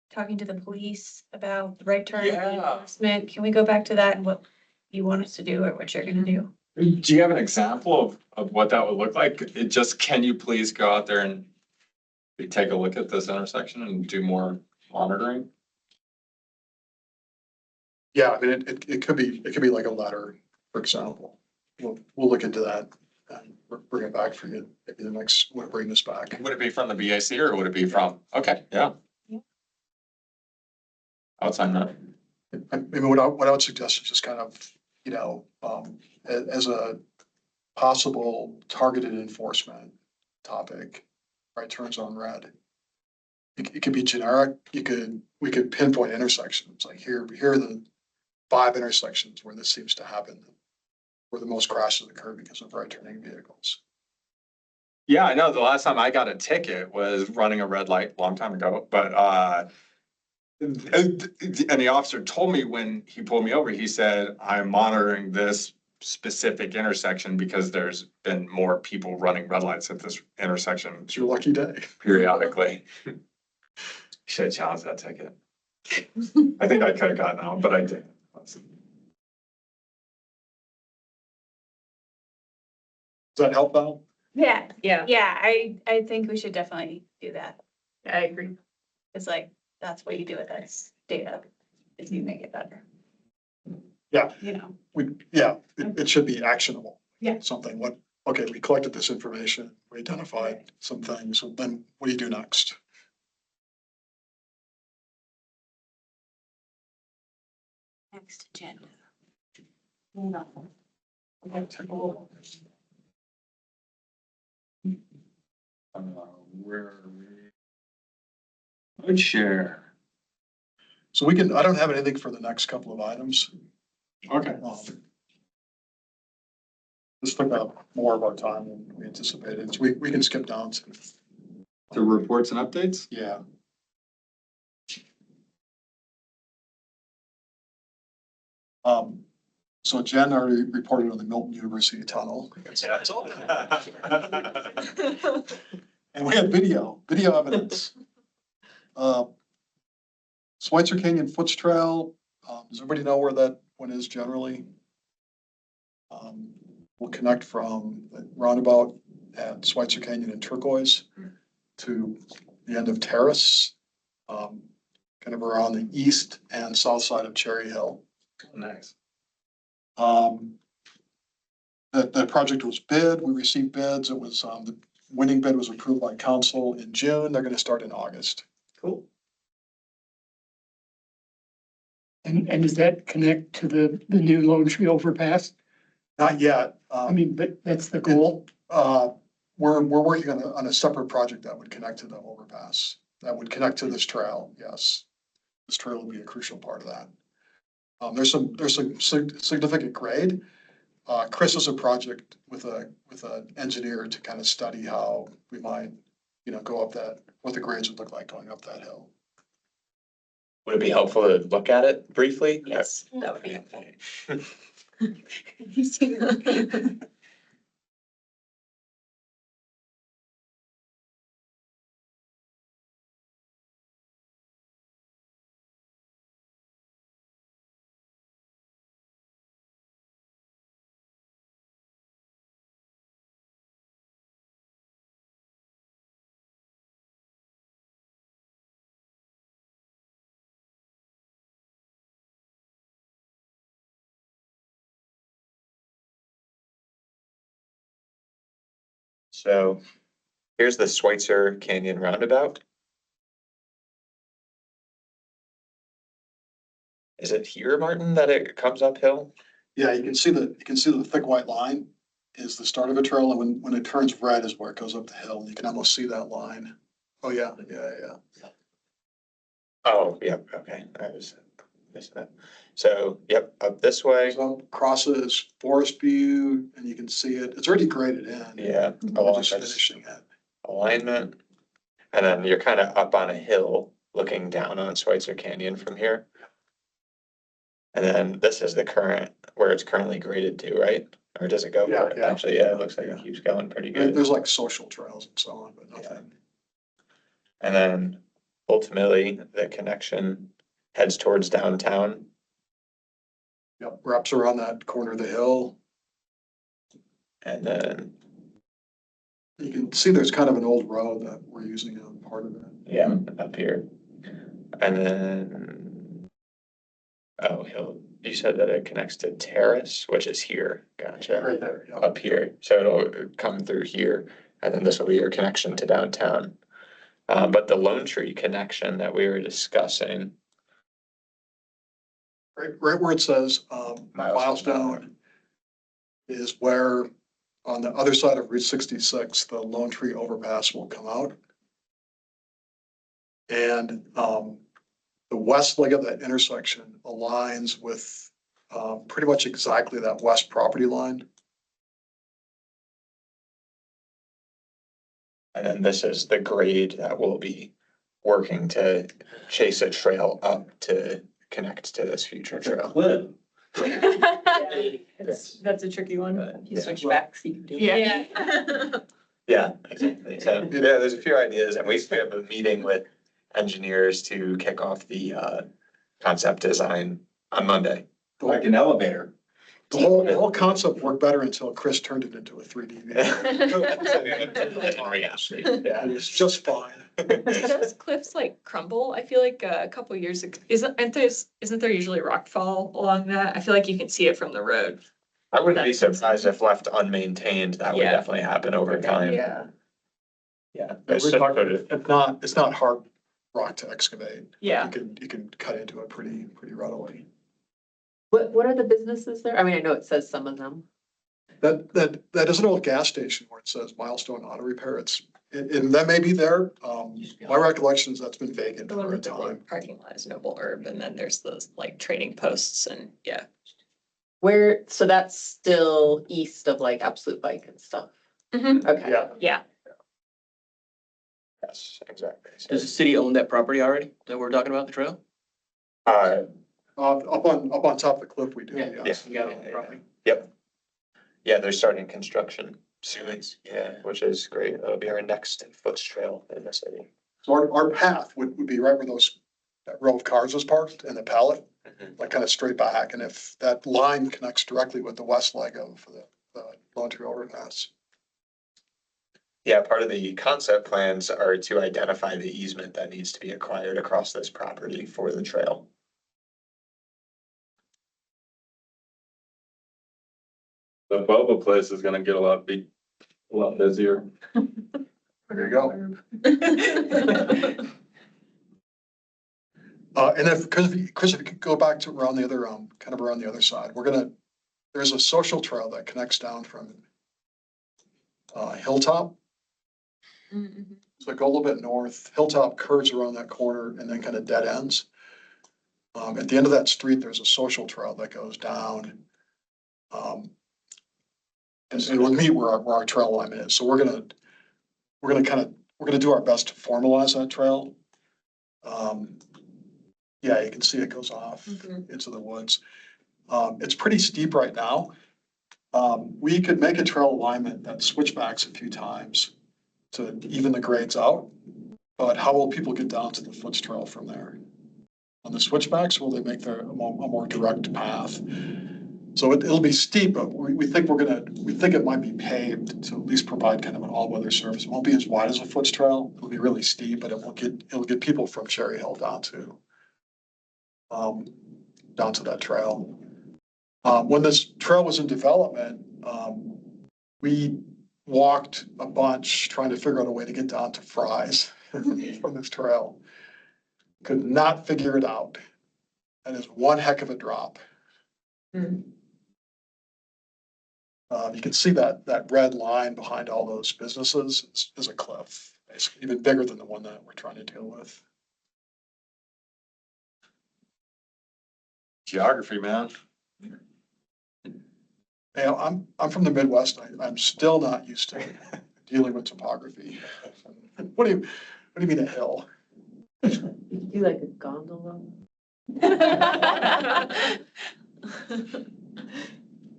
Speaker 4: talking to the police about the right turn
Speaker 2: Yeah.
Speaker 4: enforcement. Can we go back to that and what you want us to do or what you're gonna do?
Speaker 2: Do you have an example of what that would look like? It just, can you please go out there and take a look at this intersection and do more monitoring?
Speaker 6: Yeah, I mean, it could be like a letter, for example. We'll look into that and bring it back for you, maybe the next, we'll bring this back.
Speaker 2: Would it be from the BAC or would it be from, okay, yeah.
Speaker 4: Yeah.
Speaker 2: I would sign that.
Speaker 6: Maybe what I would suggest is just kind of, as a possible targeted enforcement topic, right turns on red. It could be generic, we could pinpoint intersections, like here are the 5 intersections where this seems to happen, where the most crashes occur because of right turning vehicles.
Speaker 2: Yeah, I know the last time I got a ticket was running a red light a long time ago, but, and the officer told me when he pulled me over, he said, I'm monitoring this specific intersection because there's been more people running red lights at this intersection
Speaker 6: It's your lucky day.
Speaker 2: periodically. Should have challenged that ticket. I think I could have gotten out, but I didn't.
Speaker 6: Does that help, Val?
Speaker 4: Yeah,
Speaker 3: Yeah,
Speaker 4: yeah, I think we should definitely do that.
Speaker 3: I agree.
Speaker 4: It's like, that's what you do with this data, is you make it better.
Speaker 6: Yeah.
Speaker 4: You know,
Speaker 6: It should be actionable.
Speaker 4: Yeah.
Speaker 6: Something, okay, we collected this information, we identified some things, so then what do you do next?
Speaker 4: next agenda.
Speaker 2: Where are we? Good share.
Speaker 6: So I don't have anything for the next couple of items.
Speaker 2: Okay.
Speaker 6: This took up more of our time than we anticipated, so we can skip down to,
Speaker 2: The reports and updates?
Speaker 6: yeah. So Jen already reported on the Milton University tunnel. And we have video evidence. Schweitzer Canyon Foots Trail, does everybody know where that one is generally? We'll connect from the roundabout at Schweitzer Canyon and Turquoise to the end of Terrace, kind of around the east and south side of Cherry Hill.
Speaker 2: Nice.
Speaker 6: That project was bid, we received bids, it was, the winning bid was approved by council in June, they're gonna start in August.
Speaker 2: Cool.
Speaker 1: And does that connect to the new Lone Tree overpass?
Speaker 6: Not yet,
Speaker 1: I mean, but that's the goal.
Speaker 6: we're working on a separate project that would connect to the overpass, that would connect to this trail, yes. This trail will be a crucial part of that. There's some significant grade. Chris has a project with an engineer to kind of study how we might, go up that, what the grades would look like going up that hill.
Speaker 9: Would it be helpful to look at it briefly?
Speaker 3: Yes, that would be helpful.
Speaker 9: So here's the Schweitzer Canyon roundabout. Is it here, Martin, that it comes uphill?
Speaker 6: Yeah, you can see the thick white line is the start of a trail, and when it turns red is where it goes up the hill. You can almost see that line. Oh, yeah.
Speaker 9: Oh, yep, okay, I was missing that. So, yep, up this way,
Speaker 6: So crosses Forest View, and you can see it. It's already graded in.
Speaker 9: yeah,
Speaker 6: We're
Speaker 9: along
Speaker 6: just
Speaker 9: this
Speaker 6: finishing it.
Speaker 9: alignment. And then you're kind of up on a hill looking down on Schweitzer Canyon from here. And then this is the current, where it's currently graded to, right? Or does it go?
Speaker 6: Yeah, yeah.
Speaker 9: Actually, yeah, it looks like it keeps going pretty good.
Speaker 6: There's like social trails and so on, but nothing.
Speaker 9: And then ultimately, the connection heads towards downtown.
Speaker 6: Yep, wraps around that corner of the hill.
Speaker 9: And then,
Speaker 6: You can see there's kind of an old road that we're using on part of it.
Speaker 9: yeah, up here. And then, oh, you said that it connects to Terrace, which is here. Gotcha.
Speaker 6: Right there, yeah.
Speaker 9: Up here. So it'll come through here. And then this will be your connection to downtown. But the Lone Tree connection that we were discussing,
Speaker 6: Right where it says, Milestone is where on the other side of Route 66, the Lone Tree overpass will come out. And, the west leg of that intersection aligns with, pretty much exactly that west property line.
Speaker 9: and then this is the grade that will be working to chase a trail up to connect to this future trail.
Speaker 7: That's a tricky one.
Speaker 3: You switch back, so you can do.
Speaker 7: Yeah.
Speaker 9: Yeah, exactly. So, yeah, there's a few ideas, and we have a meeting with engineers to kick off the concept design on Monday.
Speaker 2: Like an elevator.
Speaker 6: The whole concept worked better until Chris turned it into a 3D view.
Speaker 9: Yeah.
Speaker 6: It was just fine.
Speaker 7: Do those cliffs like crumble? I feel like a couple years ago, isn't there usually rock fall along that? I feel like you can see it from the road.
Speaker 9: I wouldn't be surprised if left unmaintained, that would
Speaker 7: Yeah.
Speaker 9: definitely happen over time.
Speaker 7: Yeah.
Speaker 9: Yeah.
Speaker 6: It's not hard rock to excavate.
Speaker 7: Yeah.
Speaker 6: You can cut into it pretty readily.
Speaker 3: What are the businesses there? I mean, I know it says some of them.
Speaker 6: That is an old gas station where it says Milestone Auto Repair. And that may be there. My recollection is that's been vacant
Speaker 7: The one
Speaker 6: for a
Speaker 7: with the
Speaker 6: time.
Speaker 7: big parking lot is Noble Herb, and then there's those like trading posts and yeah.
Speaker 3: So that's still east of like Absolute Bike and stuff. Okay.
Speaker 6: Yeah.
Speaker 7: Yeah.
Speaker 9: Yes, exactly. So,
Speaker 8: Does the city own that property already that we're talking about, the trail?
Speaker 6: Up on top of the cliff we do,
Speaker 8: Yeah.
Speaker 6: yes.
Speaker 8: You got it on the property.
Speaker 9: Yep. Yeah, they're starting construction soon. Yeah, which is great. That'll be our next foot trail in the city.
Speaker 6: So our path would be right where that row of cars was parked and the pallet,
Speaker 9: Mhm.
Speaker 6: like kind of straight back. And if that line connects directly with the west leg of the Lone Tree overpass.
Speaker 9: Yeah, part of the concept plans are to identify the easement that needs to be acquired across this property for the trail.
Speaker 10: The boba place is gonna get a lot busier.
Speaker 6: There you go. And if, Chris, if you could go back to around the other, kind of around the other side, there's a social trail that connects down from Hilltop. So go a little bit north, Hilltop curves around that corner and then kind of dead ends. At the end of that street, there's a social trail that goes down. And it will meet where our trail alignment is. So we're gonna do our best to formalize that trail. Yeah, you can see it goes off into the woods. It's pretty steep right now. We could make a trail alignment that switchbacks a few times to even the grades out. But how will people get down to the Foots Trail from there? On the switchbacks, will they make a more direct path? So it'll be steep, but we think it might be paved to at least provide kind of an all-weather surface. It won't be as wide as a Foots Trail. It'll be really steep, but it'll get people from Cherry Hill down to that trail. When this trail was in development, we walked a bunch trying to figure out a way to get down to Fry's from this trail. Could not figure it out. That is one heck of a drop.
Speaker 3: Hmm.
Speaker 6: You can see that red line behind all those businesses is a cliff, basically, even bigger than the one that we're trying to deal with.
Speaker 2: Geography, man.
Speaker 6: You know, I'm from the Midwest. I'm still not used to dealing with topography. What do you mean a hill?
Speaker 3: You could do like a gondola.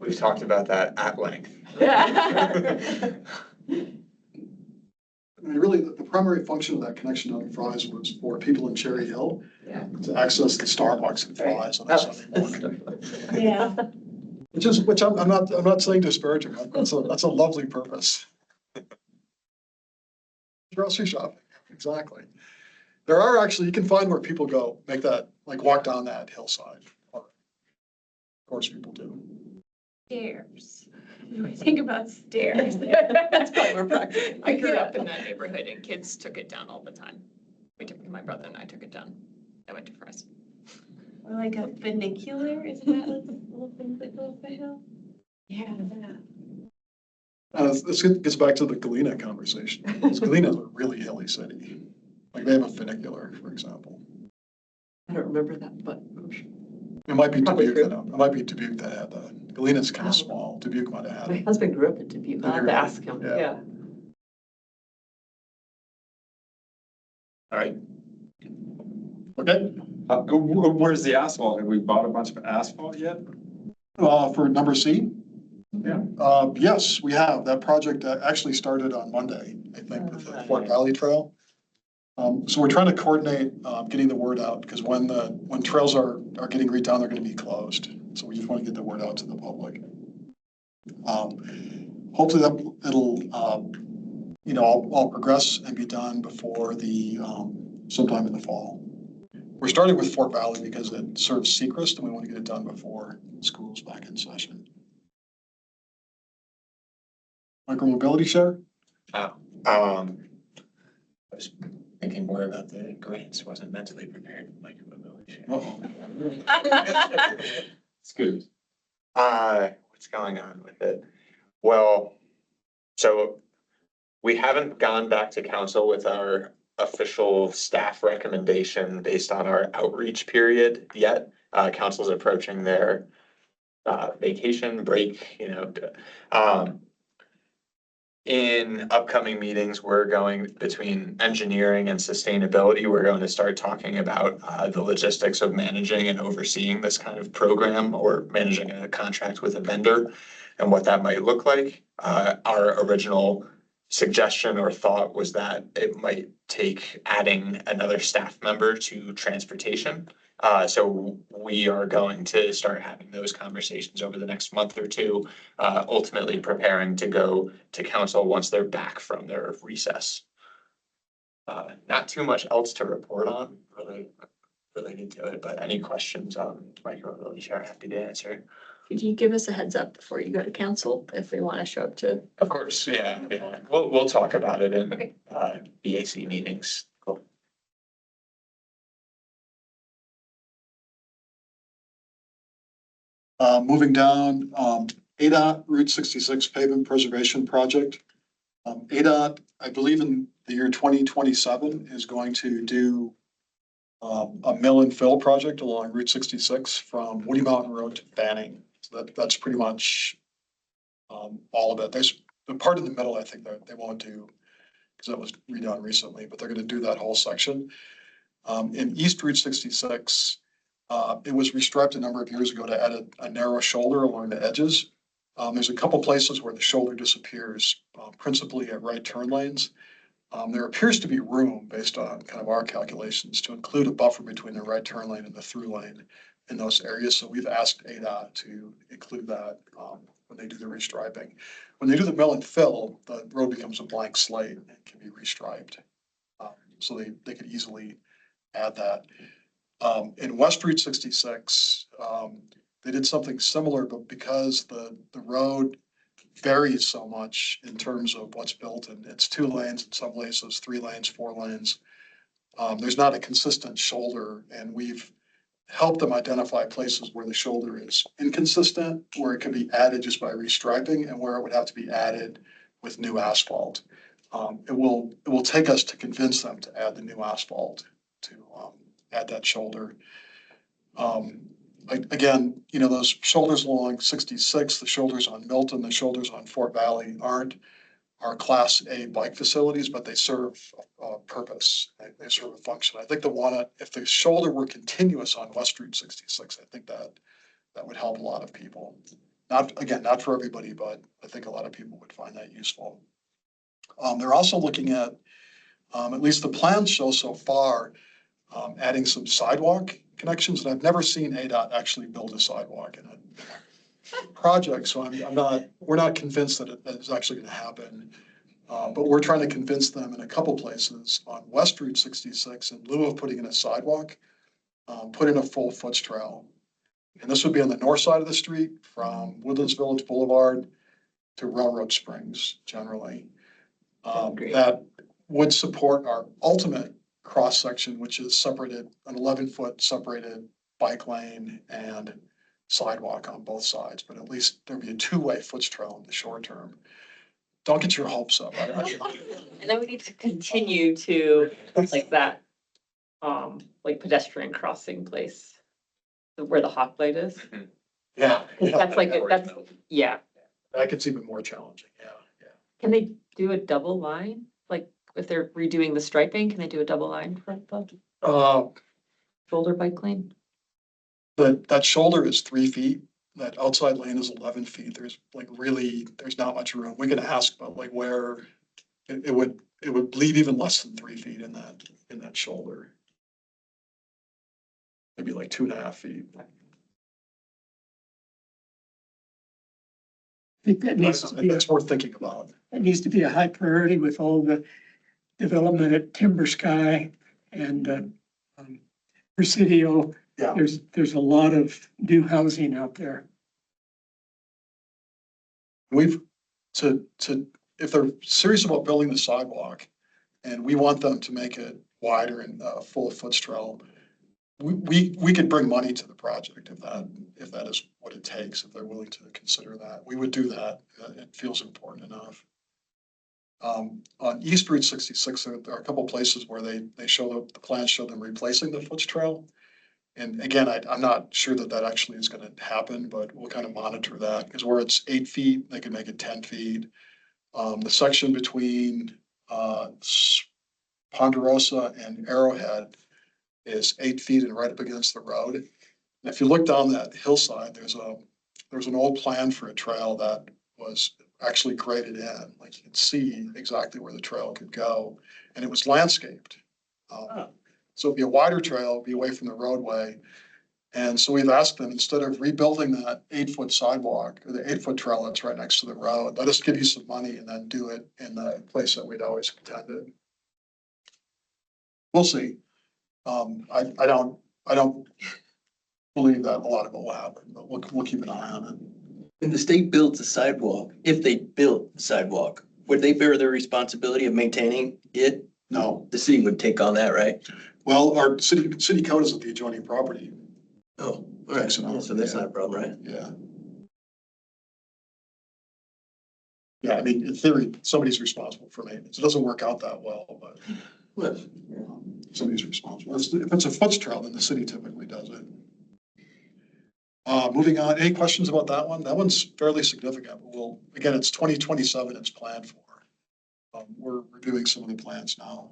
Speaker 9: We've talked about that at length.
Speaker 3: Yeah.
Speaker 6: I mean, really, the primary function of that connection down to Fry's was for people in Cherry Hill
Speaker 3: Yeah.
Speaker 6: to access the Starbucks and Fry's on a Sunday morning.
Speaker 4: Yeah.
Speaker 6: Which I'm not saying disparaging. That's a lovely purpose. Grocery shopping, exactly. There are actually, you can find where people go, make that, like walk down that hillside. Of course people do.
Speaker 4: Stairs. Think about stairs.
Speaker 3: That's probably more practical.
Speaker 7: I grew up in that neighborhood and kids took it down all the time. My brother and I took it down. I went to Fry's.
Speaker 4: Or like a funicular, isn't that like the little things that go up the hill? Yeah.
Speaker 6: This gets back to the Galena conversation. Galena is a really hilly city. Like they have a funicular, for example.
Speaker 3: I don't remember that, but
Speaker 6: It might be
Speaker 3: Probably
Speaker 6: Dubuque
Speaker 3: true.
Speaker 6: it might be Dubuque that had that. Galena's kind
Speaker 3: Oh.
Speaker 6: of small. Dubuque might have had
Speaker 3: my
Speaker 6: it.
Speaker 3: husband grew up in Dubuque. I'll have to ask him.
Speaker 6: Yeah.
Speaker 3: Yeah.
Speaker 2: All right.
Speaker 6: Okay,
Speaker 2: Where's the asphalt? Have we bought a bunch of asphalt yet?
Speaker 6: for number C?
Speaker 2: Yeah.
Speaker 6: Yes, we have. That project actually started on Monday, I think, with the Fort Valley Trail. So we're trying to coordinate, getting the word out, because when trails are getting redone, they're gonna be closed. So we just want to get the word out to the public. Hopefully that it'll, all progress and be done before the, sometime in the fall. We're starting with Fort Valley because it serves Sechrist and we want to get it done before school's back in session. Micromobility share?
Speaker 9: I was thinking more about the grants, wasn't mentally prepared for micromobility.
Speaker 2: It's good.
Speaker 9: What's going on with it? Well, so we haven't gone back to council with our official staff recommendation based on our outreach period yet. Council's approaching their vacation break, in upcoming meetings, we're going between engineering and sustainability. We're going to start talking about the logistics of managing and overseeing this kind of program or managing a contract with a vendor and what that might look like. Our original suggestion or thought was that it might take adding another staff member to transportation. So we are going to start having those conversations over the next month or two, ultimately preparing to go to council once they're back from their recess. Not too much else to report on related to it, but any questions on micromobility share, happy to answer.
Speaker 7: Could you give us a heads up before you go to council if we want to show up to?
Speaker 9: Of course, yeah. We'll talk about it in
Speaker 7: Okay.
Speaker 9: BAC meetings. Cool.
Speaker 6: Moving down, ADOT Route 66 pavement preservation project. ADOT, I believe in the year 2027 is going to do a mill and fill project along Route 66 from Woody Mountain Road to Banning. So that's pretty much all of it. There's the part in the middle, I think that they won't do because that was redone recently, but they're going to do that whole section. In East Route 66, it was restriped a number of years ago to add a narrow shoulder along the edges. There's a couple places where the shoulder disappears, principally at right turn lanes. There appears to be room based on kind of our calculations to include a buffer between the right turn lane and the through lane in those areas. So we've asked ADOT to include that when they do the restriping. When they do the mill and fill, the road becomes a blank slate and can be restriped. So they could easily add that. In West Route 66, they did something similar, but because the road varies so much in terms of what's built, and it's 2 lanes in some places, 3 lanes, 4 lanes. There's not a consistent shoulder, and we've helped them identify places where the shoulder is inconsistent, where it can be added just by restriping, and where it would have to be added with new asphalt. It will take us to convince them to add the new asphalt, to add that shoulder. Again, you know, those shoulders along 66, the shoulders on Milton, the shoulders on Fort Valley aren't our Class A bike facilities, but they serve a purpose. They serve a function. I think if the shoulder were continuous on West Route 66, I think that would help a lot of people. Not for everybody, but I think a lot of people would find that useful. They're also looking at least the plans show so far, adding some sidewalk connections, and I've never seen ADOT actually build a sidewalk in a project, so we're not convinced that that is actually gonna happen. But we're trying to convince them in a couple places on West Route 66, in lieu of putting in a sidewalk, put in a full foot trail. And this would be on the north side of the street from Woodlands Village Boulevard to Railroad Springs generally. That would support our ultimate cross section, which is separated, an 11-foot separated bike lane and sidewalk on both sides, but at least there'd be a 2-way foot trail in the short term. Don't get your hopes up.
Speaker 3: And then we need to continue to, like that, like pedestrian crossing place, where the hot light is.
Speaker 6: Yeah.
Speaker 3: That's like, yeah.
Speaker 6: That gets even more challenging, yeah.
Speaker 3: Can they do a double line? Like, if they're redoing the striping, can they do a double line for the shoulder bike lane?
Speaker 6: That shoulder is 3 feet, that outside lane is 11 feet. There's not much room. We can ask, but like where it would leave even less than 3 feet in that shoulder. Maybe like 2.5 feet.
Speaker 1: I think that needs to be,
Speaker 6: That's worth thinking about.
Speaker 1: that needs to be a high priority with all the development at Timber Sky and Presidio.
Speaker 6: Yeah.
Speaker 1: There's a lot of new housing out there.
Speaker 6: If they're serious about building the sidewalk and we want them to make it wider and full of foot trail, we could bring money to the project if that is what it takes, if they're willing to consider that. We would do that. It feels important enough. On East Route 66, there are a couple places where they show the plans show them replacing the foot trail. And again, I'm not sure that actually is going to happen, but we'll kind of monitor that, because where it's 8 feet, they can make it 10 feet. The section between Ponderosa and Arrowhead is 8 feet and right up against the road. And if you look down that hillside, there's an old plan for a trail that was actually graded in, like you can see exactly where the trail could go, and it was landscaped. So it'd be a wider trail, be away from the roadway. And so we've asked them, instead of rebuilding that 8-foot sidewalk or the 8-foot trail that's right next to the road, let us give you some money and then do it in the place that we'd always intended. We'll see. I don't believe that a lot of it will happen, but we'll keep an eye on it.
Speaker 11: When the state builds a sidewalk, if they built the sidewalk, would they bear the responsibility of maintaining it?
Speaker 6: No.
Speaker 11: The city would take on that, right?
Speaker 6: Well, our city code is at the adjoining property.
Speaker 11: Oh, all right.
Speaker 6: So,
Speaker 11: So that's not a problem, right?
Speaker 6: Yeah. Yeah, I mean, in theory, somebody's responsible for maintenance. It doesn't work out that well, but
Speaker 11: Well,
Speaker 6: somebody's responsible. If it's a foot trail, then the city typically does it. Moving on, any questions about that one? That one's fairly significant. Again, it's 2027 it's planned for. We're reviewing some of the plans now.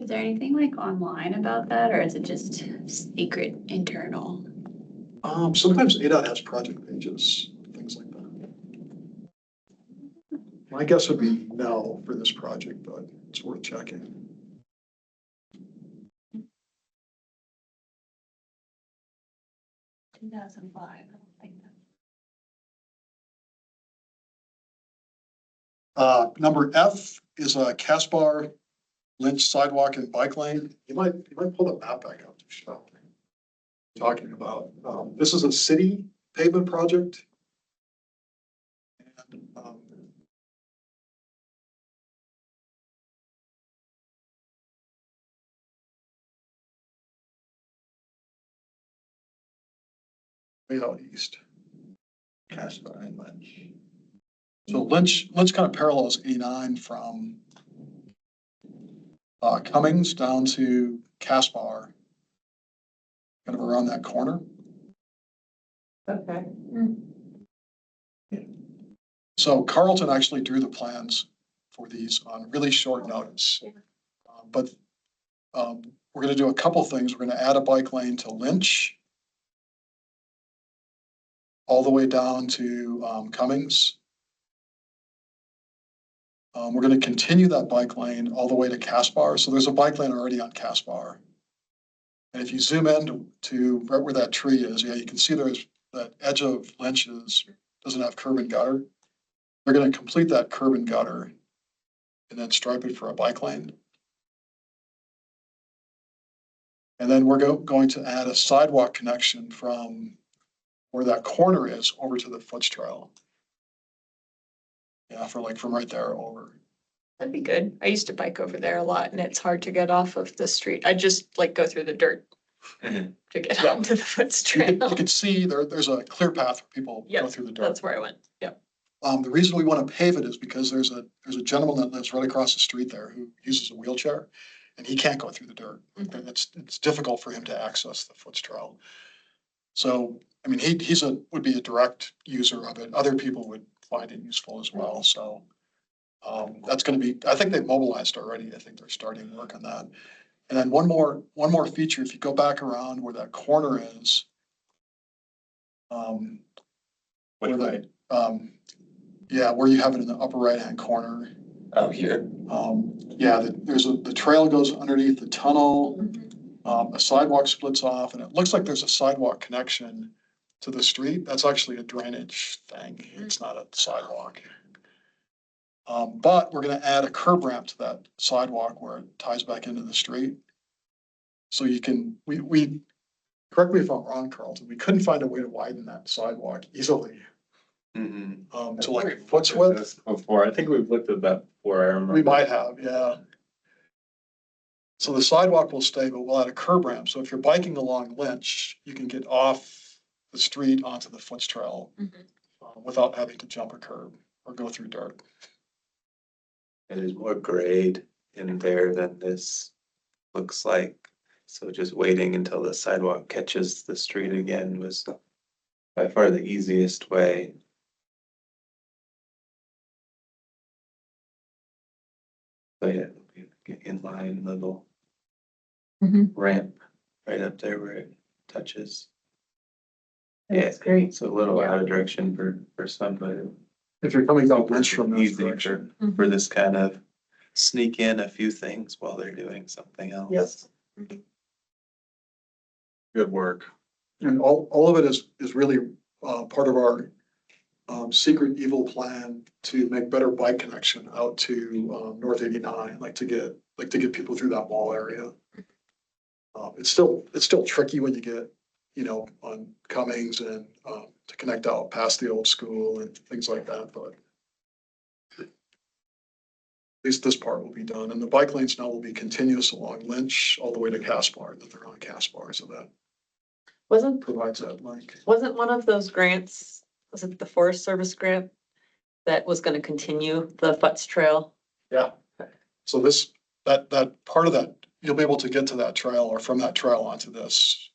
Speaker 4: Is there anything like online about that, or is it just secret internal?
Speaker 6: Sometimes ADOT has project pages, things like that. My guess would be no for this project, but it's worth checking.
Speaker 4: Two 2005, I don't think that.
Speaker 6: Number F is a Caspar Lynch sidewalk and bike lane. You might pull the map back up to show what I'm talking about. This is a city pavement project. way out east.
Speaker 9: Casper and Lynch.
Speaker 6: So Lynch kind of parallels 89 from Cummings down to Caspar, kind of around that corner.
Speaker 3: Okay.
Speaker 6: So Carlton actually drew the plans for these on really short notice. But we're gonna do a couple things. We're gonna add a bike lane to Lynch, all the way down to Cummings. We're gonna continue that bike lane all the way to Caspar. So there's a bike lane already on Caspar. And if you zoom in to right where that tree is, yeah, you can see there's that edge of Lynch's doesn't have curb and gutter. They're gonna complete that curb and gutter and then stripe it for a bike lane. And then we're going to add a sidewalk connection from where that corner is over to the Foots Trail. Yeah, for like from right there over.
Speaker 7: That'd be good. I used to bike over there a lot and it's hard to get off of the street. I just like go through the dirt
Speaker 9: Mhm.
Speaker 7: to get
Speaker 6: Yeah.
Speaker 7: onto the Foots
Speaker 6: You
Speaker 7: Trail.
Speaker 6: can see there's a clear path where people go
Speaker 7: Yep,
Speaker 6: through the dirt.
Speaker 7: that's where I went. Yep.
Speaker 6: The reason we want to pave it is because there's a gentleman that lives right across the street there who uses a wheelchair. And he can't go through the dirt. And it's difficult for him to access the Foots Trail. So, I mean, would be a direct user of it. Other people would find it useful as well, so. That's gonna be, I think they've mobilized already. I think they're starting work on that. And then one more feature, if you go back around where that corner is.
Speaker 2: Which
Speaker 6: where
Speaker 2: way?
Speaker 6: Yeah, where you have it in the upper right-hand corner.
Speaker 9: Oh, here.
Speaker 6: Yeah, the trail goes underneath the tunnel. A sidewalk splits off and it looks like there's a sidewalk connection to the street. That's actually a drainage thing. It's not a sidewalk. But we're gonna add a curb ramp to that sidewalk where it ties back into the street. So you can, we, correct me if I'm wrong, Carlton, we couldn't find a way to widen that sidewalk easily.
Speaker 9: Mhm.
Speaker 6: To like a foot's width.
Speaker 10: This Before, I think we've looked at that before, I remember.
Speaker 6: We might have, yeah. So the sidewalk will stay, but we'll add a curb ramp. So if you're biking along Lynch, you can get off the street onto the Foots Trail without having to jump a curb or go through dirt.
Speaker 9: And there's more grade in there than this looks like. So just waiting until the sidewalk catches the street again was by far the easiest way. So yeah, get in line, little
Speaker 3: Mhm.
Speaker 9: ramp right up there where it touches.
Speaker 3: That's great.
Speaker 9: It's a little out of direction for some, but
Speaker 6: If you're coming down Lynch from that
Speaker 9: easy
Speaker 6: direction.
Speaker 9: for this kind of sneak in a few things while they're doing something else.
Speaker 3: Yes.
Speaker 6: Good work. And all of it is really part of our secret evil plan to make better bike connection out to North 89, like to get people through that mall area. It's still tricky when you get, on Cummings and to connect out past the old school and things like that, but at least this part will be done. And the bike lanes now will be continuous along Lynch all the way to Caspar, that they're on Caspar, so that
Speaker 3: Wasn't
Speaker 6: provides that link.
Speaker 3: Wasn't one of those grants, was it the Forest Service grant that was gonna continue the Foots Trail?
Speaker 6: Yeah. So that part of that, you'll be able to get to that trail or from that trail onto this,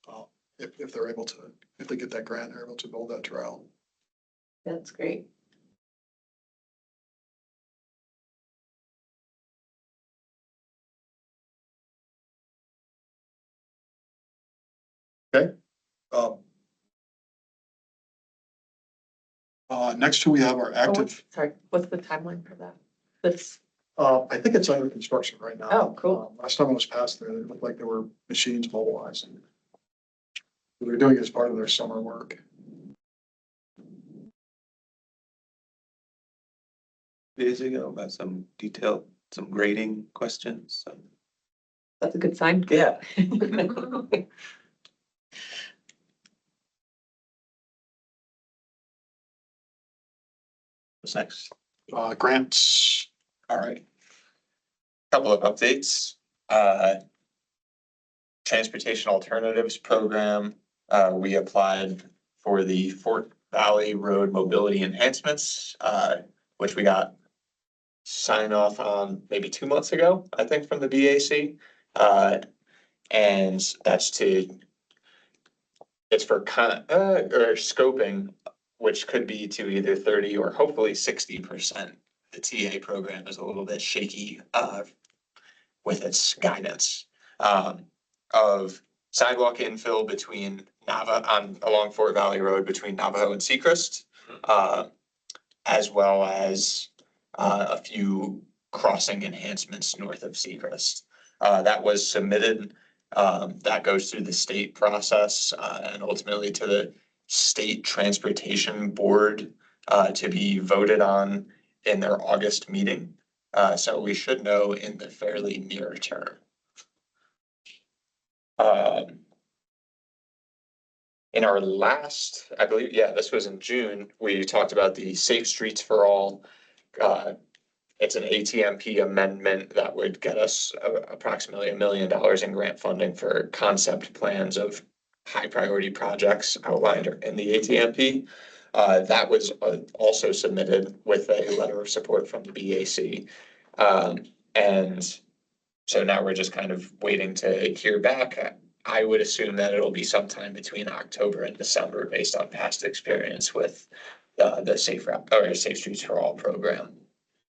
Speaker 6: if they're able to, if they get that grant, they're able to build that trail.
Speaker 3: That's great.
Speaker 6: Um, next two, we have our
Speaker 3: Oh,
Speaker 6: active,
Speaker 3: sorry, what's the timeline for that? This,
Speaker 6: I think it's under construction right now.
Speaker 3: Oh, cool.
Speaker 6: Last time I was past there, it looked like there were machines mobilizing. They're doing it as part of their summer work.
Speaker 9: Days ago about some grading questions, so.
Speaker 3: that's a good sign.
Speaker 9: Yeah. What's next?
Speaker 6: Grants,
Speaker 5: All right. Couple of updates. Transportation Alternatives Program, we applied for the Fort Valley Road mobility enhancements, which we got sign off on maybe 2 months ago, I think, from the BAC. And it's for or scoping, which could be to either 30 or hopefully 60%. The TA program is a little bit shaky, with its guidance, of sidewalk infill between along Fort Valley Road between Navajo and Sechrist, as well as a few crossing enhancements north of Sechrist. That was submitted, that goes through the state process, and ultimately to the State Transportation Board, to be voted on in their August meeting. So we should know in the fairly near term. In our last, I believe, yeah, this was in June, we talked about the Safe Streets for All. It's an ATMP amendment that would get us approximately $1 million in grant funding for concept plans of high priority projects outlined in the ATMP. That was also submitted with a letter of support from the BAC. And so now we're just kind of waiting to hear back. I would assume that it'll be sometime between October and December based on past experience with the Safe Streets for All program.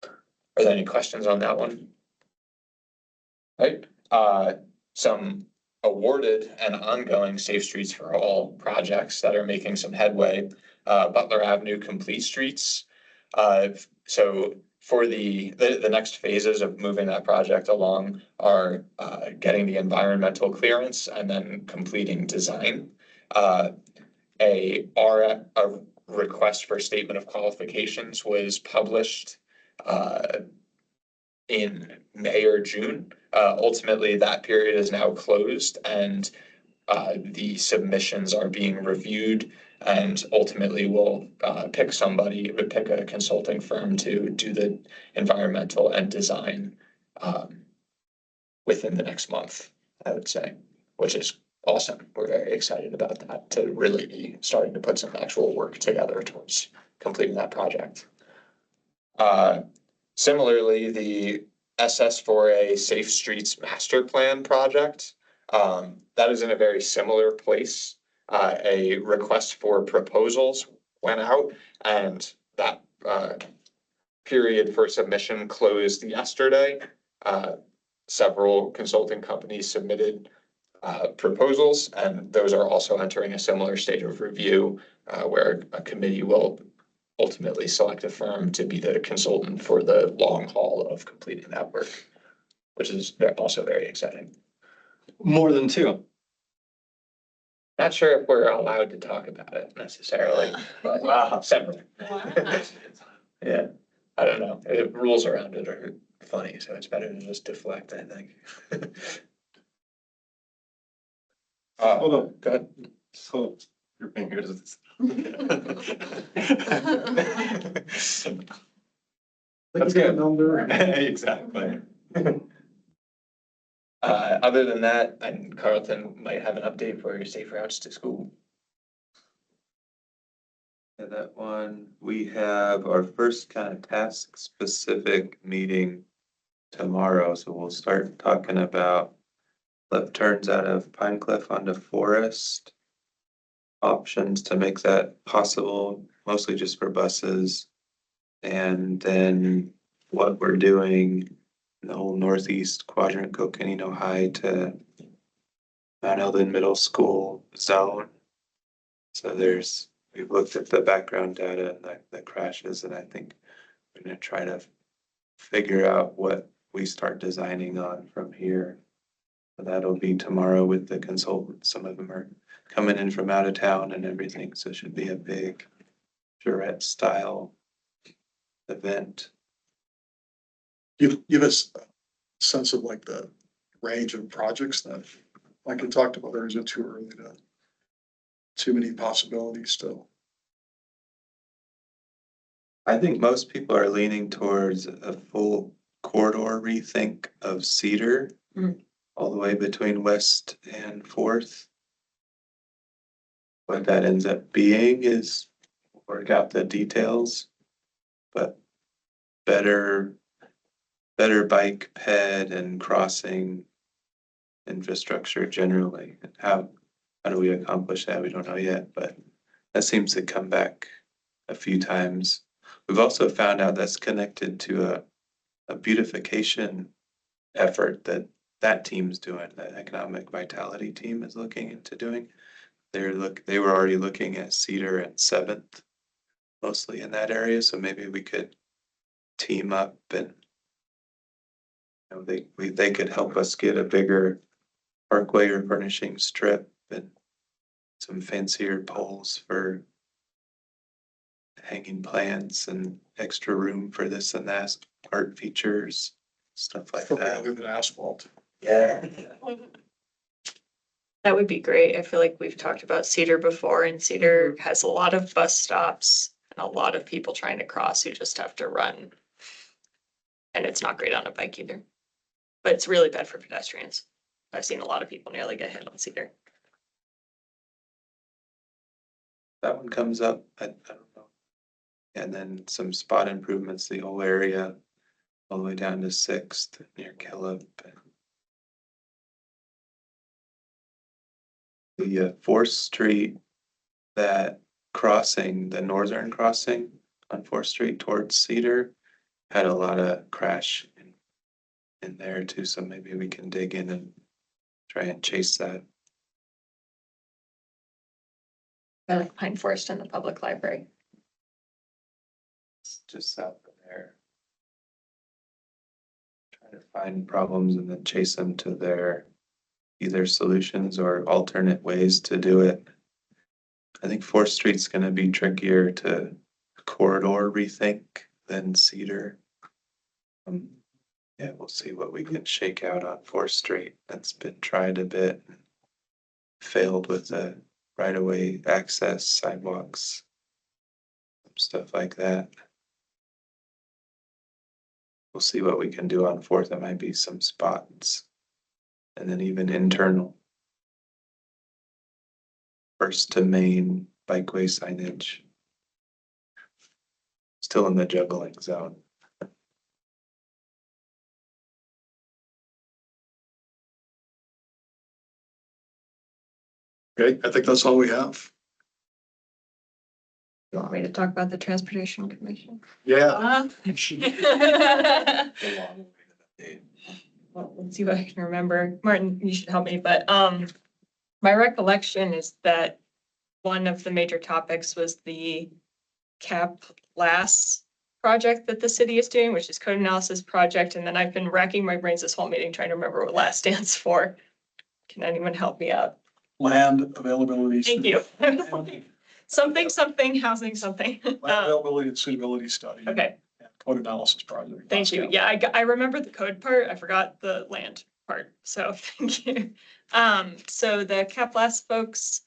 Speaker 5: Are there any questions on that one? Right, some awarded and ongoing Safe Streets for All projects that are making some headway. Butler Avenue Complete Streets. So for the next phases of moving that project along are getting the environmental clearance and then completing design. A request for statement of qualifications was published in May or June. Ultimately, that period is now closed and the submissions are being reviewed, and ultimately we'll pick a consulting firm to do the environmental and design within the next month, I would say, which is awesome. We're very excited about that, to really be starting to put some actual work together towards completing that project. Similarly, the SS4A Safe Streets Master Plan project, that is in a very similar place. A request for proposals went out, and that period for submission closed yesterday. Several consulting companies submitted proposals, and those are also entering a similar stage of review, where a committee will ultimately select a firm to be the consultant for the long haul of completing that work, which is also very exciting.
Speaker 9: More than two.
Speaker 5: Not sure if we're allowed to talk about it necessarily, but several. Yeah, I don't know. The rules around it are funny, so it's better to just deflect, I think.
Speaker 10: Hold on.
Speaker 5: Go ahead.
Speaker 10: So your fingers.
Speaker 6: Let's get a number.
Speaker 5: Exactly. Other than that, and Carlton might have an update for your safe routes to school.
Speaker 12: Yeah, that one, we have our first kind of task specific meeting tomorrow, so we'll start talking about left turns out of Pine Cliff onto Forest. Options to make that possible, mostly just for buses. And then what we're doing in the whole northeast quadrant, Coconino High to Mount Eldon Middle School zone. So we've looked at the background data and the crashes, and I think we're gonna try to figure out what we start designing on from here. So that'll be tomorrow with the consultants. Some of them are coming in from out of town and everything, so it should be a big charrette style event.
Speaker 6: Give us a sense of like the range of projects that, like we talked about, or is it too early too many possibilities still?
Speaker 12: I think most people are leaning towards a full corridor rethink of Cedar all the way between West and Fourth. what that ends up being is work out the details. But better bike ped and crossing infrastructure generally. And how do we accomplish that? We don't know yet, but that seems to come back a few times. We've also found out that's connected to a beautification effort that team's doing, that economic vitality team is looking into doing. They were already looking at Cedar and Seventh, mostly in that area, so maybe we could team up and they could help us get a bigger parkway or furnishing strip and some fancier poles for hanging plants and extra room for this and that, art features, stuff like that.
Speaker 6: Other than asphalt.
Speaker 12: Yeah.
Speaker 7: That would be great. I feel like we've talked about Cedar before, and Cedar has a lot of bus stops and a lot of people trying to cross who just have to run. And it's not great on a bike either. But it's really bad for pedestrians. I've seen a lot of people nearly get hit on Cedar.
Speaker 12: That one comes up, I don't know. And then some spot improvements, the whole area, all the way down to Sixth near Killip. The Fourth Street, that crossing, the northern crossing on Fourth Street towards Cedar, had a lot of crash in there too, so maybe we can dig in and try and chase that.
Speaker 7: I like Pine Forest and the public library.
Speaker 12: It's just south of there. Try to find problems and then chase them to their either solutions or alternate ways to do it. I think Fourth Street's gonna be trickier to corridor rethink than Cedar. Yeah, we'll see what we can shake out on Fourth Street. That's been tried a bit. Failed with the right-of-way access, sidewalks, stuff like that. We'll see what we can do on Fourth. There might be some spots. And then even internal. First to main bikeway signage. Still in the juggling zone.
Speaker 6: Okay, I think that's all we have.
Speaker 7: You want me to talk about the Transportation Commission?
Speaker 6: Yeah.
Speaker 7: Well, let's see what I can remember. Martin, you should help me, but my recollection is that one of the major topics was the CAP-LAS project that the city is doing, which is code analysis project. And then I've been racking my brains this whole meeting trying to remember what LAS stands for. Can anyone help me out?
Speaker 6: Land availability.
Speaker 7: Thank you. Something, housing, something.
Speaker 6: Land availability and suitability study.
Speaker 7: Okay.
Speaker 6: And code analysis project.
Speaker 7: Thank you. Yeah, I remember the code part. I forgot the land part. So thank you. So the CAP-LAS folks,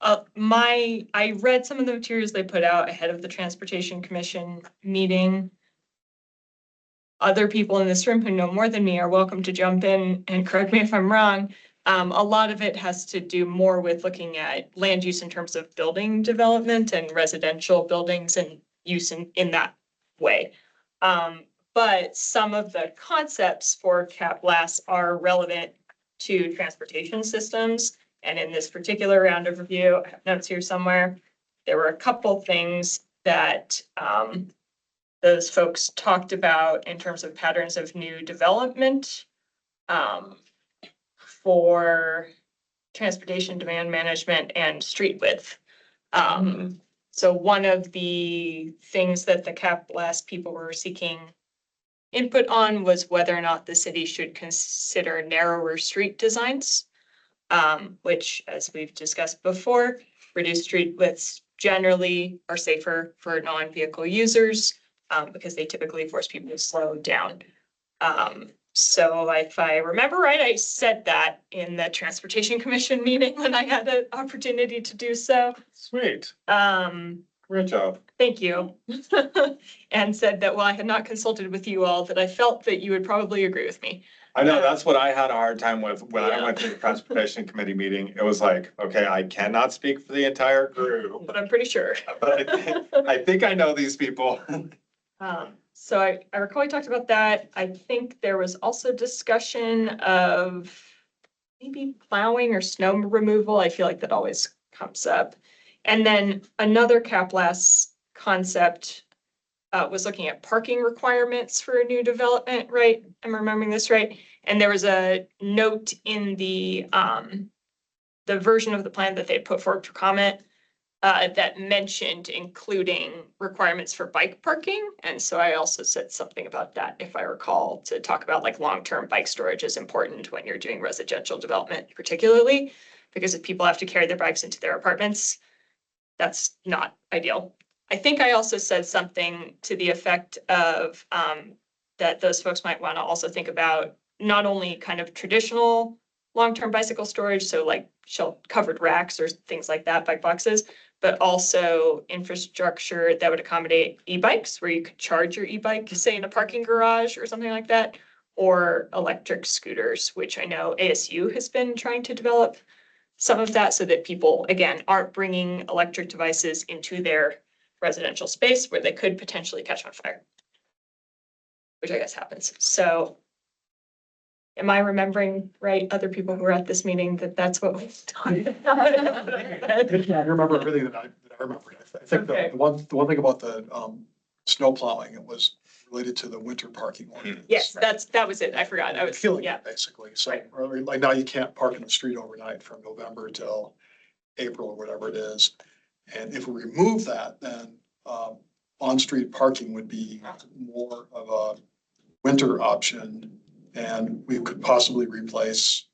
Speaker 7: I read some of the materials they put out ahead of the Transportation Commission meeting. Other people in this room who know more than me are welcome to jump in and correct me if I'm wrong. A lot of it has to do more with looking at land use in terms of building development and residential buildings and use in that way. But some of the concepts for CAP-LAS are relevant to transportation systems. And in this particular round of review, I have notes here somewhere, there were a couple things that those folks talked about in terms of patterns of new development for transportation demand management and street width. So one of the things that the CAP-LAS people were seeking input on was whether or not the city should consider narrower street designs, which, as we've discussed before, reduced street widths generally are safer for non-vehicle users because they typically force people to slow down. So if I remember right, I said that in the Transportation Commission meeting when I had an opportunity to do so.
Speaker 6: Sweet.
Speaker 2: Great job.
Speaker 7: Thank you. And said that while I had not consulted with you all, that I felt that you would probably agree with me.
Speaker 2: I know, that's what I had a hard time with when I
Speaker 7: Yeah.
Speaker 2: went to the transportation committee meeting. It was like, okay, I cannot speak for the entire group.
Speaker 7: But I'm pretty sure.
Speaker 2: But I think I know these people.
Speaker 7: So I recall we talked about that. I think there was also discussion of maybe plowing or snow removal. I feel like that always comes up. And then another CAPLAS concept was looking at parking requirements for a new development, right? Am I remembering this right? And there was a note in the version of the plan that they put forward for comment that mentioned including requirements for bike parking. And so I also said something about that, if I recall, to talk about like long-term bike storage is important when you're doing residential development particularly, because if people have to carry their bikes into their apartments, that's not ideal. I think I also said something to the effect of that those folks might want to also think about not only kind of traditional long-term bicycle storage, so like covered racks or things like that, bike boxes, but also infrastructure that would accommodate e-bikes where you could charge your e-bike, say in a parking garage or something like that, or electric scooters, which I know ASU has been trying to develop some of that so that people, again, aren't bringing electric devices into their residential space where they could potentially catch on fire, which I guess happens. So am I remembering right, other people who were at this meeting, that that's what we talked about?
Speaker 6: Yeah, I remember everything that I remembered. I think
Speaker 7: Okay.
Speaker 6: the one thing about the snow plowing, it was related to the winter parking ordinance.
Speaker 7: Yes, that was it. I forgot. I was,
Speaker 6: Killing
Speaker 7: yeah.
Speaker 6: it, basically. So,
Speaker 7: Right.
Speaker 6: or like now you can't park in the street overnight from November till April or whatever it is. And if we remove that, then on-street parking would be more of a winter option. And we could possibly replace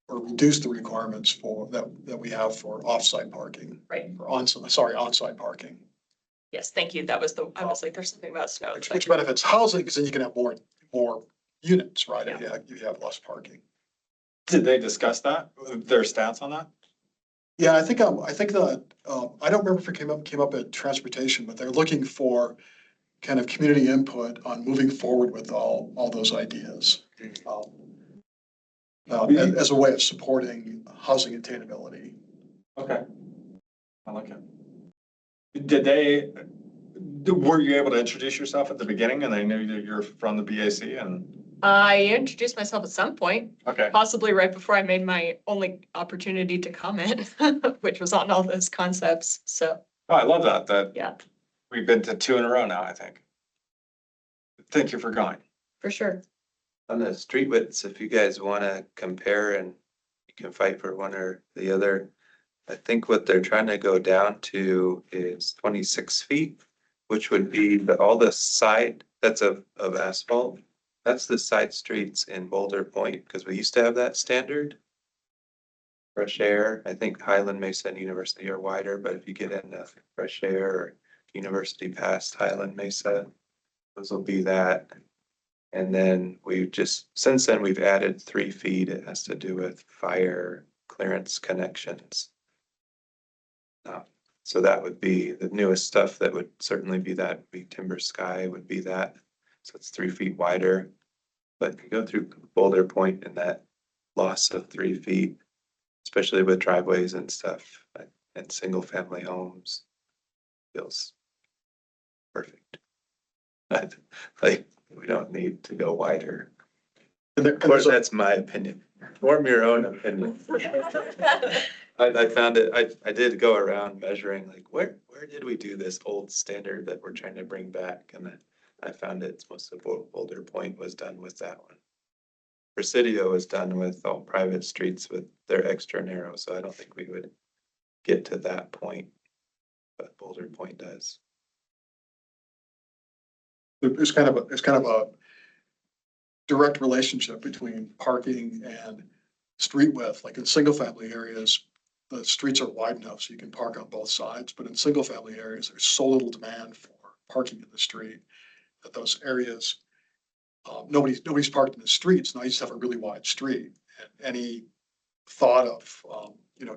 Speaker 6: or reduce the requirements for that we have for off-site parking.
Speaker 7: Right.
Speaker 6: Or on-site parking.
Speaker 7: Yes, thank you. That was I was like, there's something about snow.
Speaker 6: Which benefits housing, because then you can have more units, right? If you have less parking.
Speaker 2: Did they discuss that, their stance on that?
Speaker 6: Yeah, I think that, I don't remember if it came up at transportation, but they're looking for kind of community input on moving forward with all those ideas. As a way of supporting housing attainability.
Speaker 2: Okay. I like it. Were you able to introduce yourself at the beginning and they knew that you're from the BAC and?
Speaker 7: I introduced myself at some point,
Speaker 2: Okay.
Speaker 7: possibly right before I made my only opportunity to comment, which was on all those concepts. So,
Speaker 2: Oh, I love that
Speaker 7: yeah,
Speaker 2: we've been to 2 in a row now, I think. Thank you for going.
Speaker 7: for sure.
Speaker 12: On the street widths, if you guys wanna compare and you can fight for one or the other. I think what they're trying to go down to is 26 feet, which would be all the side that's of asphalt. That's the side streets in Boulder Point, because we used to have that standard. Fresh Air, I think Highland Mesa and University are wider, but if you get into Fresh Air or University past Highland Mesa, those will be that. And then since then, we've added 3 feet. It has to do with fire clearance connections. So that would be the newest stuff that would certainly be Timber Sky would be that. So it's 3 feet wider. But if you go through Boulder Point and that loss of 3 feet, especially with driveways and stuff and single family homes, feels perfect. Like, we don't need to go wider. Of course, that's my opinion. Form your own opinion. I found it, I did go around measuring, like, where did we do this old standard that we're trying to bring back? And I found it's most of Boulder Point was done with that one. Presidio was done with all private streets with their extra narrow, so I don't think we would get to that point, but Boulder Point does.
Speaker 6: There's kind of a direct relationship between parking and street width. Like in single family areas, the streets are wide enough so you can park on both sides, but in single family areas, there's so little demand for parking in the street that those areas, nobody's parked in the streets. Now you just have a really wide street, and any thought of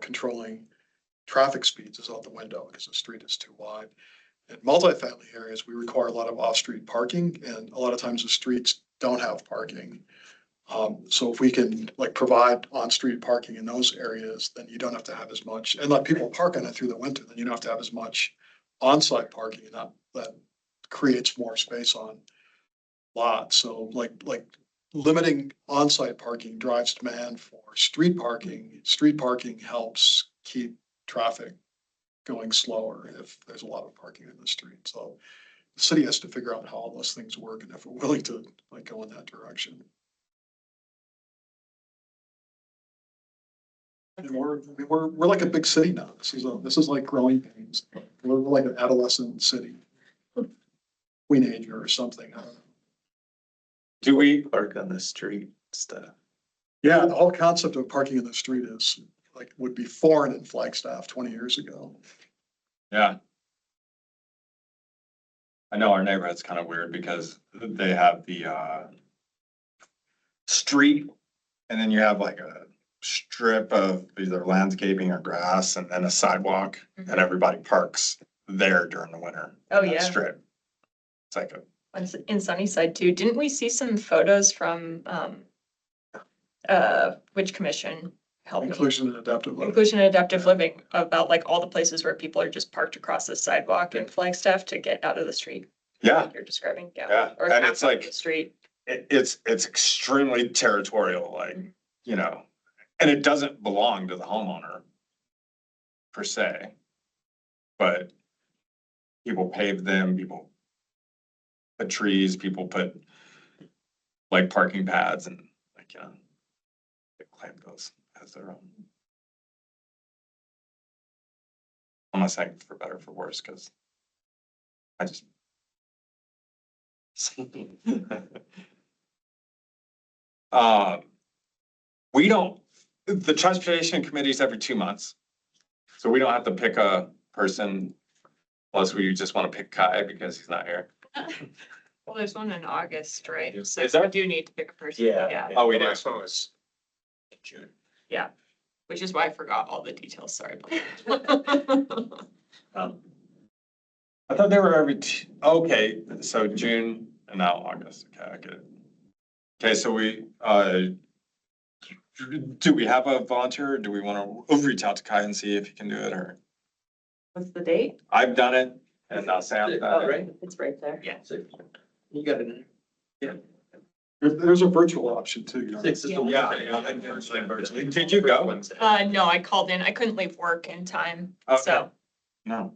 Speaker 6: controlling traffic speeds is out the window because the street is too wide. in multifamily areas, we require a lot of off-street parking, and a lot of times the streets don't have parking. So if we can like provide on-street parking in those areas, then you don't have to have as much, and let people park on it through the winter, then you don't have to have as much on-site parking, and that creates more space on lots. So like limiting on-site parking drives demand for street parking. Street parking helps keep traffic going slower if there's a lot of parking in the street. So the city has to figure out how all those things work and if we're willing to like go in that direction. And we're like a big city now. This is like growing pains. We're like an adolescent city. Teenager or something. I don't know.
Speaker 2: Do we,
Speaker 12: Park on the street stuff.
Speaker 6: Yeah, the whole concept of parking in the street is like, would be foreign in Flagstaff 20 years ago.
Speaker 2: yeah. I know our neighborhood's kind of weird because they have the, street, and then you have like a strip of either landscaping or grass, and then a sidewalk, and everybody parks there during the winter.
Speaker 7: Oh,
Speaker 2: on that
Speaker 7: yeah.
Speaker 2: Strip. It's like a,
Speaker 7: In Sunnyside too, didn't we see some photos from, which commission helped me?
Speaker 6: Inclusion and adaptive living.
Speaker 7: Inclusion and adaptive living, about like all the places where people are just parked across the sidewalk in Flagstaff to get out of the street.
Speaker 2: yeah,
Speaker 7: Like you're describing,
Speaker 2: Yeah,
Speaker 7: yeah. Or
Speaker 2: and
Speaker 7: half
Speaker 2: it's
Speaker 7: of
Speaker 2: like-
Speaker 7: the street.
Speaker 2: it's extremely territorial, like, you know, and it doesn't belong to the homeowner per se. But people pave them, people put trees, people put like parking pads and like, you know, they claim those as their own. I'm not saying for better or for worse, because I just. We don't, the transportation committee is every 2 months. So we don't have to pick a person unless we just want to pick Kai because he's not here.
Speaker 7: Well, there's one in August, right?
Speaker 2: Is
Speaker 7: So
Speaker 2: there?
Speaker 7: we do need to pick a person.
Speaker 2: Oh, we do.
Speaker 5: Last one was June.
Speaker 7: Which is why I forgot all the details, sorry. about that.
Speaker 2: I thought they were okay, so June and now August. Okay, I get it. Okay, so we, do we have a volunteer? Or do we want to reach out to Kai and see if he can do it, or?
Speaker 3: What's the date?
Speaker 2: I've done it and now Sam's done it.
Speaker 8: Right?
Speaker 3: It's right there.
Speaker 7: Yeah.
Speaker 8: So, you got it in
Speaker 6: There's a virtual option too. You know.
Speaker 8: there. Six is the one.
Speaker 2: Yeah. Did you go?
Speaker 7: No, I called in. I couldn't leave work in time,
Speaker 2: Okay.
Speaker 7: so.
Speaker 2: No.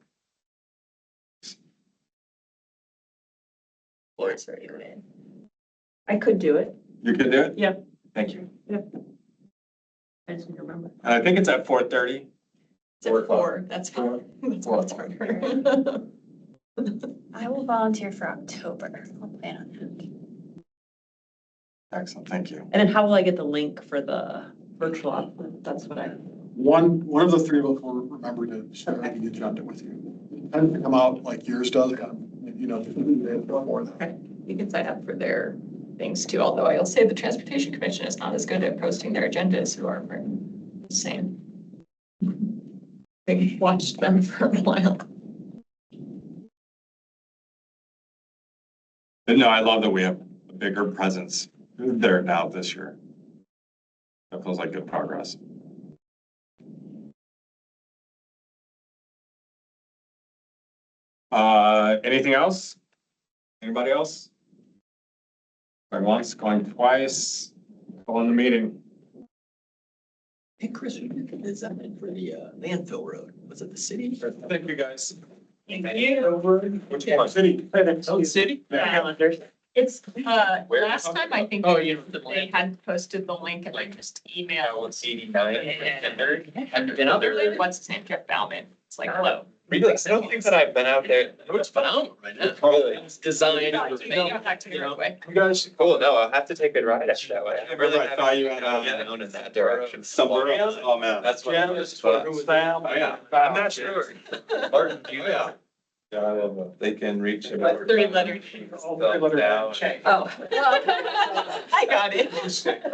Speaker 7: Lord's already in.
Speaker 3: I could do it.
Speaker 2: You can do it?
Speaker 3: Yeah.
Speaker 2: Thank you.
Speaker 3: I just need to remember.
Speaker 2: And I think it's at 4:30.
Speaker 7: It's at 4, that's fine. That's what's harder.
Speaker 4: I will volunteer for October. I'll plan on that.
Speaker 2: Excellent, thank you.
Speaker 3: And then how will I get the link for the virtual op? That's what I,
Speaker 6: One of the three of us will remember to share the agenda with you. And come out like yours does, kind of, you know, before that.
Speaker 7: You can sign up for their things too, although I'll say the Transportation Commission is not as good at posting their agendas who are same. I watched them for a while.
Speaker 2: But no, I love that we have a bigger presence there now this year. That feels like good progress. Anything else? Anybody else? Going once, going twice, on the meeting.
Speaker 11: Hey, Chris, who did the design for the landfill road? Was it the city?
Speaker 2: Thank you, guys.
Speaker 7: Thank you.
Speaker 2: Which one? City.
Speaker 8: Oh, city?
Speaker 3: calendars.
Speaker 7: It's,
Speaker 5: Where?
Speaker 7: last time I think
Speaker 8: Oh, you know,
Speaker 7: they had posted the link and I just emailed.
Speaker 5: It's 89.
Speaker 7: Have you been out there? What's his name? Jeff Bauman. It's like, hello.
Speaker 5: Really, I don't think that I've been out there.
Speaker 8: It's phenomenal right now.
Speaker 5: Really?
Speaker 8: It's designed.
Speaker 7: Get back to me real quick.
Speaker 2: You guys.
Speaker 5: Cool, no, I'll have to take a ride up that way.
Speaker 2: I really thought you had,
Speaker 5: Down in that direction.
Speaker 2: somewhere else. Oh, man.
Speaker 5: That's what.
Speaker 2: Janice,
Speaker 5: But-
Speaker 2: Sam.
Speaker 5: Oh, yeah. I'm not sure. Martin, do you?
Speaker 2: Yeah.
Speaker 12: They can reach it.
Speaker 3: What, 3-letter?
Speaker 12: Down.
Speaker 3: Oh. I got it.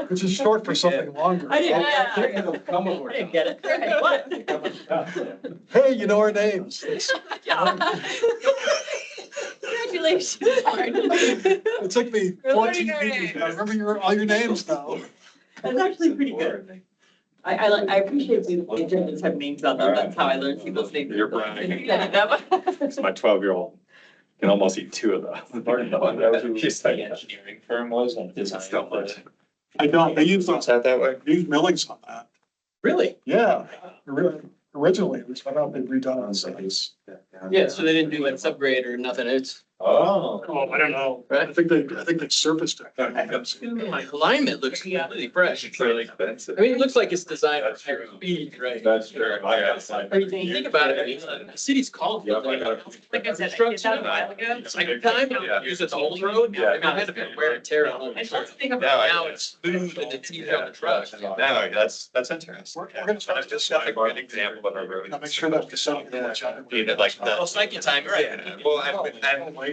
Speaker 6: Which is short for something longer.
Speaker 3: I didn't, I didn't get it. What?
Speaker 6: Hey, you know our names.
Speaker 3: Yeah. Congratulations, Martin.
Speaker 6: It took me
Speaker 3: We're
Speaker 6: 14
Speaker 3: learning our
Speaker 6: meetings, but I
Speaker 3: names.
Speaker 6: remember all your names now.
Speaker 3: That's actually pretty good. I appreciate the agendas have names on them. That's how I learn people's names.
Speaker 10: You're bragging.
Speaker 3: Setting them.
Speaker 10: So my 12-year-old can almost eat 2 of them. She's like,
Speaker 5: engineering firm was and
Speaker 10: design the-
Speaker 6: I don't, they use,
Speaker 9: Is that that way?
Speaker 6: they use millings on that.
Speaker 8: Really?
Speaker 6: Yeah, originally, it was, I thought they'd redone on sites.
Speaker 8: Yeah, so they didn't do like subgrade or nothing, it's.
Speaker 10: Oh.
Speaker 6: Oh, I don't know.
Speaker 8: Right.
Speaker 6: I think they surfaced it.
Speaker 8: My alignment looks completely fresh.
Speaker 10: It's really expensive.
Speaker 8: I mean, it looks like it's designed for higher speed, right?
Speaker 10: That's true. I got it.
Speaker 8: I mean, think about it, I mean, the city's called.
Speaker 10: Yep, I got it.
Speaker 7: Like I said, I did that a while ago.
Speaker 8: Cycle time,
Speaker 10: Yeah.
Speaker 8: use it the whole road, I mean, I had to be wear and tear on
Speaker 7: And
Speaker 8: it.
Speaker 7: that's the thing
Speaker 5: No,
Speaker 7: about.
Speaker 8: Now it's smooth and it's easy on the truck.
Speaker 5: No, that's interesting.
Speaker 6: We're gonna start
Speaker 5: That's just like a good example of a road.
Speaker 6: Now make sure that the setup.
Speaker 5: You know, like
Speaker 8: Well,
Speaker 5: the.
Speaker 8: cycle time, you're right.
Speaker 5: Yeah, well, and that,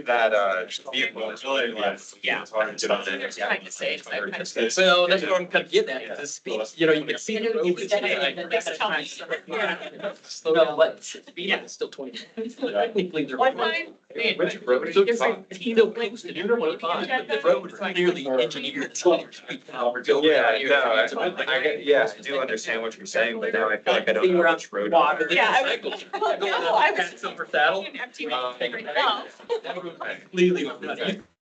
Speaker 5: vehicle is really like.
Speaker 7: Yeah.
Speaker 5: It's hard to get on
Speaker 7: I was trying to say, it's like, kind of-
Speaker 8: So that's what I'm kind of getting at, the speed, you know, you can see
Speaker 3: I
Speaker 8: the
Speaker 3: know
Speaker 8: road.
Speaker 3: you
Speaker 8: is
Speaker 3: said
Speaker 8: like-
Speaker 3: it, and then
Speaker 7: Tell me.
Speaker 3: Yeah.
Speaker 8: Slow
Speaker 3: No,
Speaker 8: down,
Speaker 3: what?
Speaker 8: speed is still 20. Technically, they're.
Speaker 7: One time, man,
Speaker 5: Which road
Speaker 8: So
Speaker 5: is it?
Speaker 8: still close to do 25, but the road is clearly engineered. to speed power go
Speaker 5: Yeah,
Speaker 8: around here.
Speaker 5: no, I do understand what you're saying, but now I feel like I don't know which road.
Speaker 8: Water.
Speaker 7: Yeah, I was- well, no, I was-
Speaker 8: Over saddle.
Speaker 7: Empty
Speaker 8: Um,
Speaker 7: myself.
Speaker 8: Completely.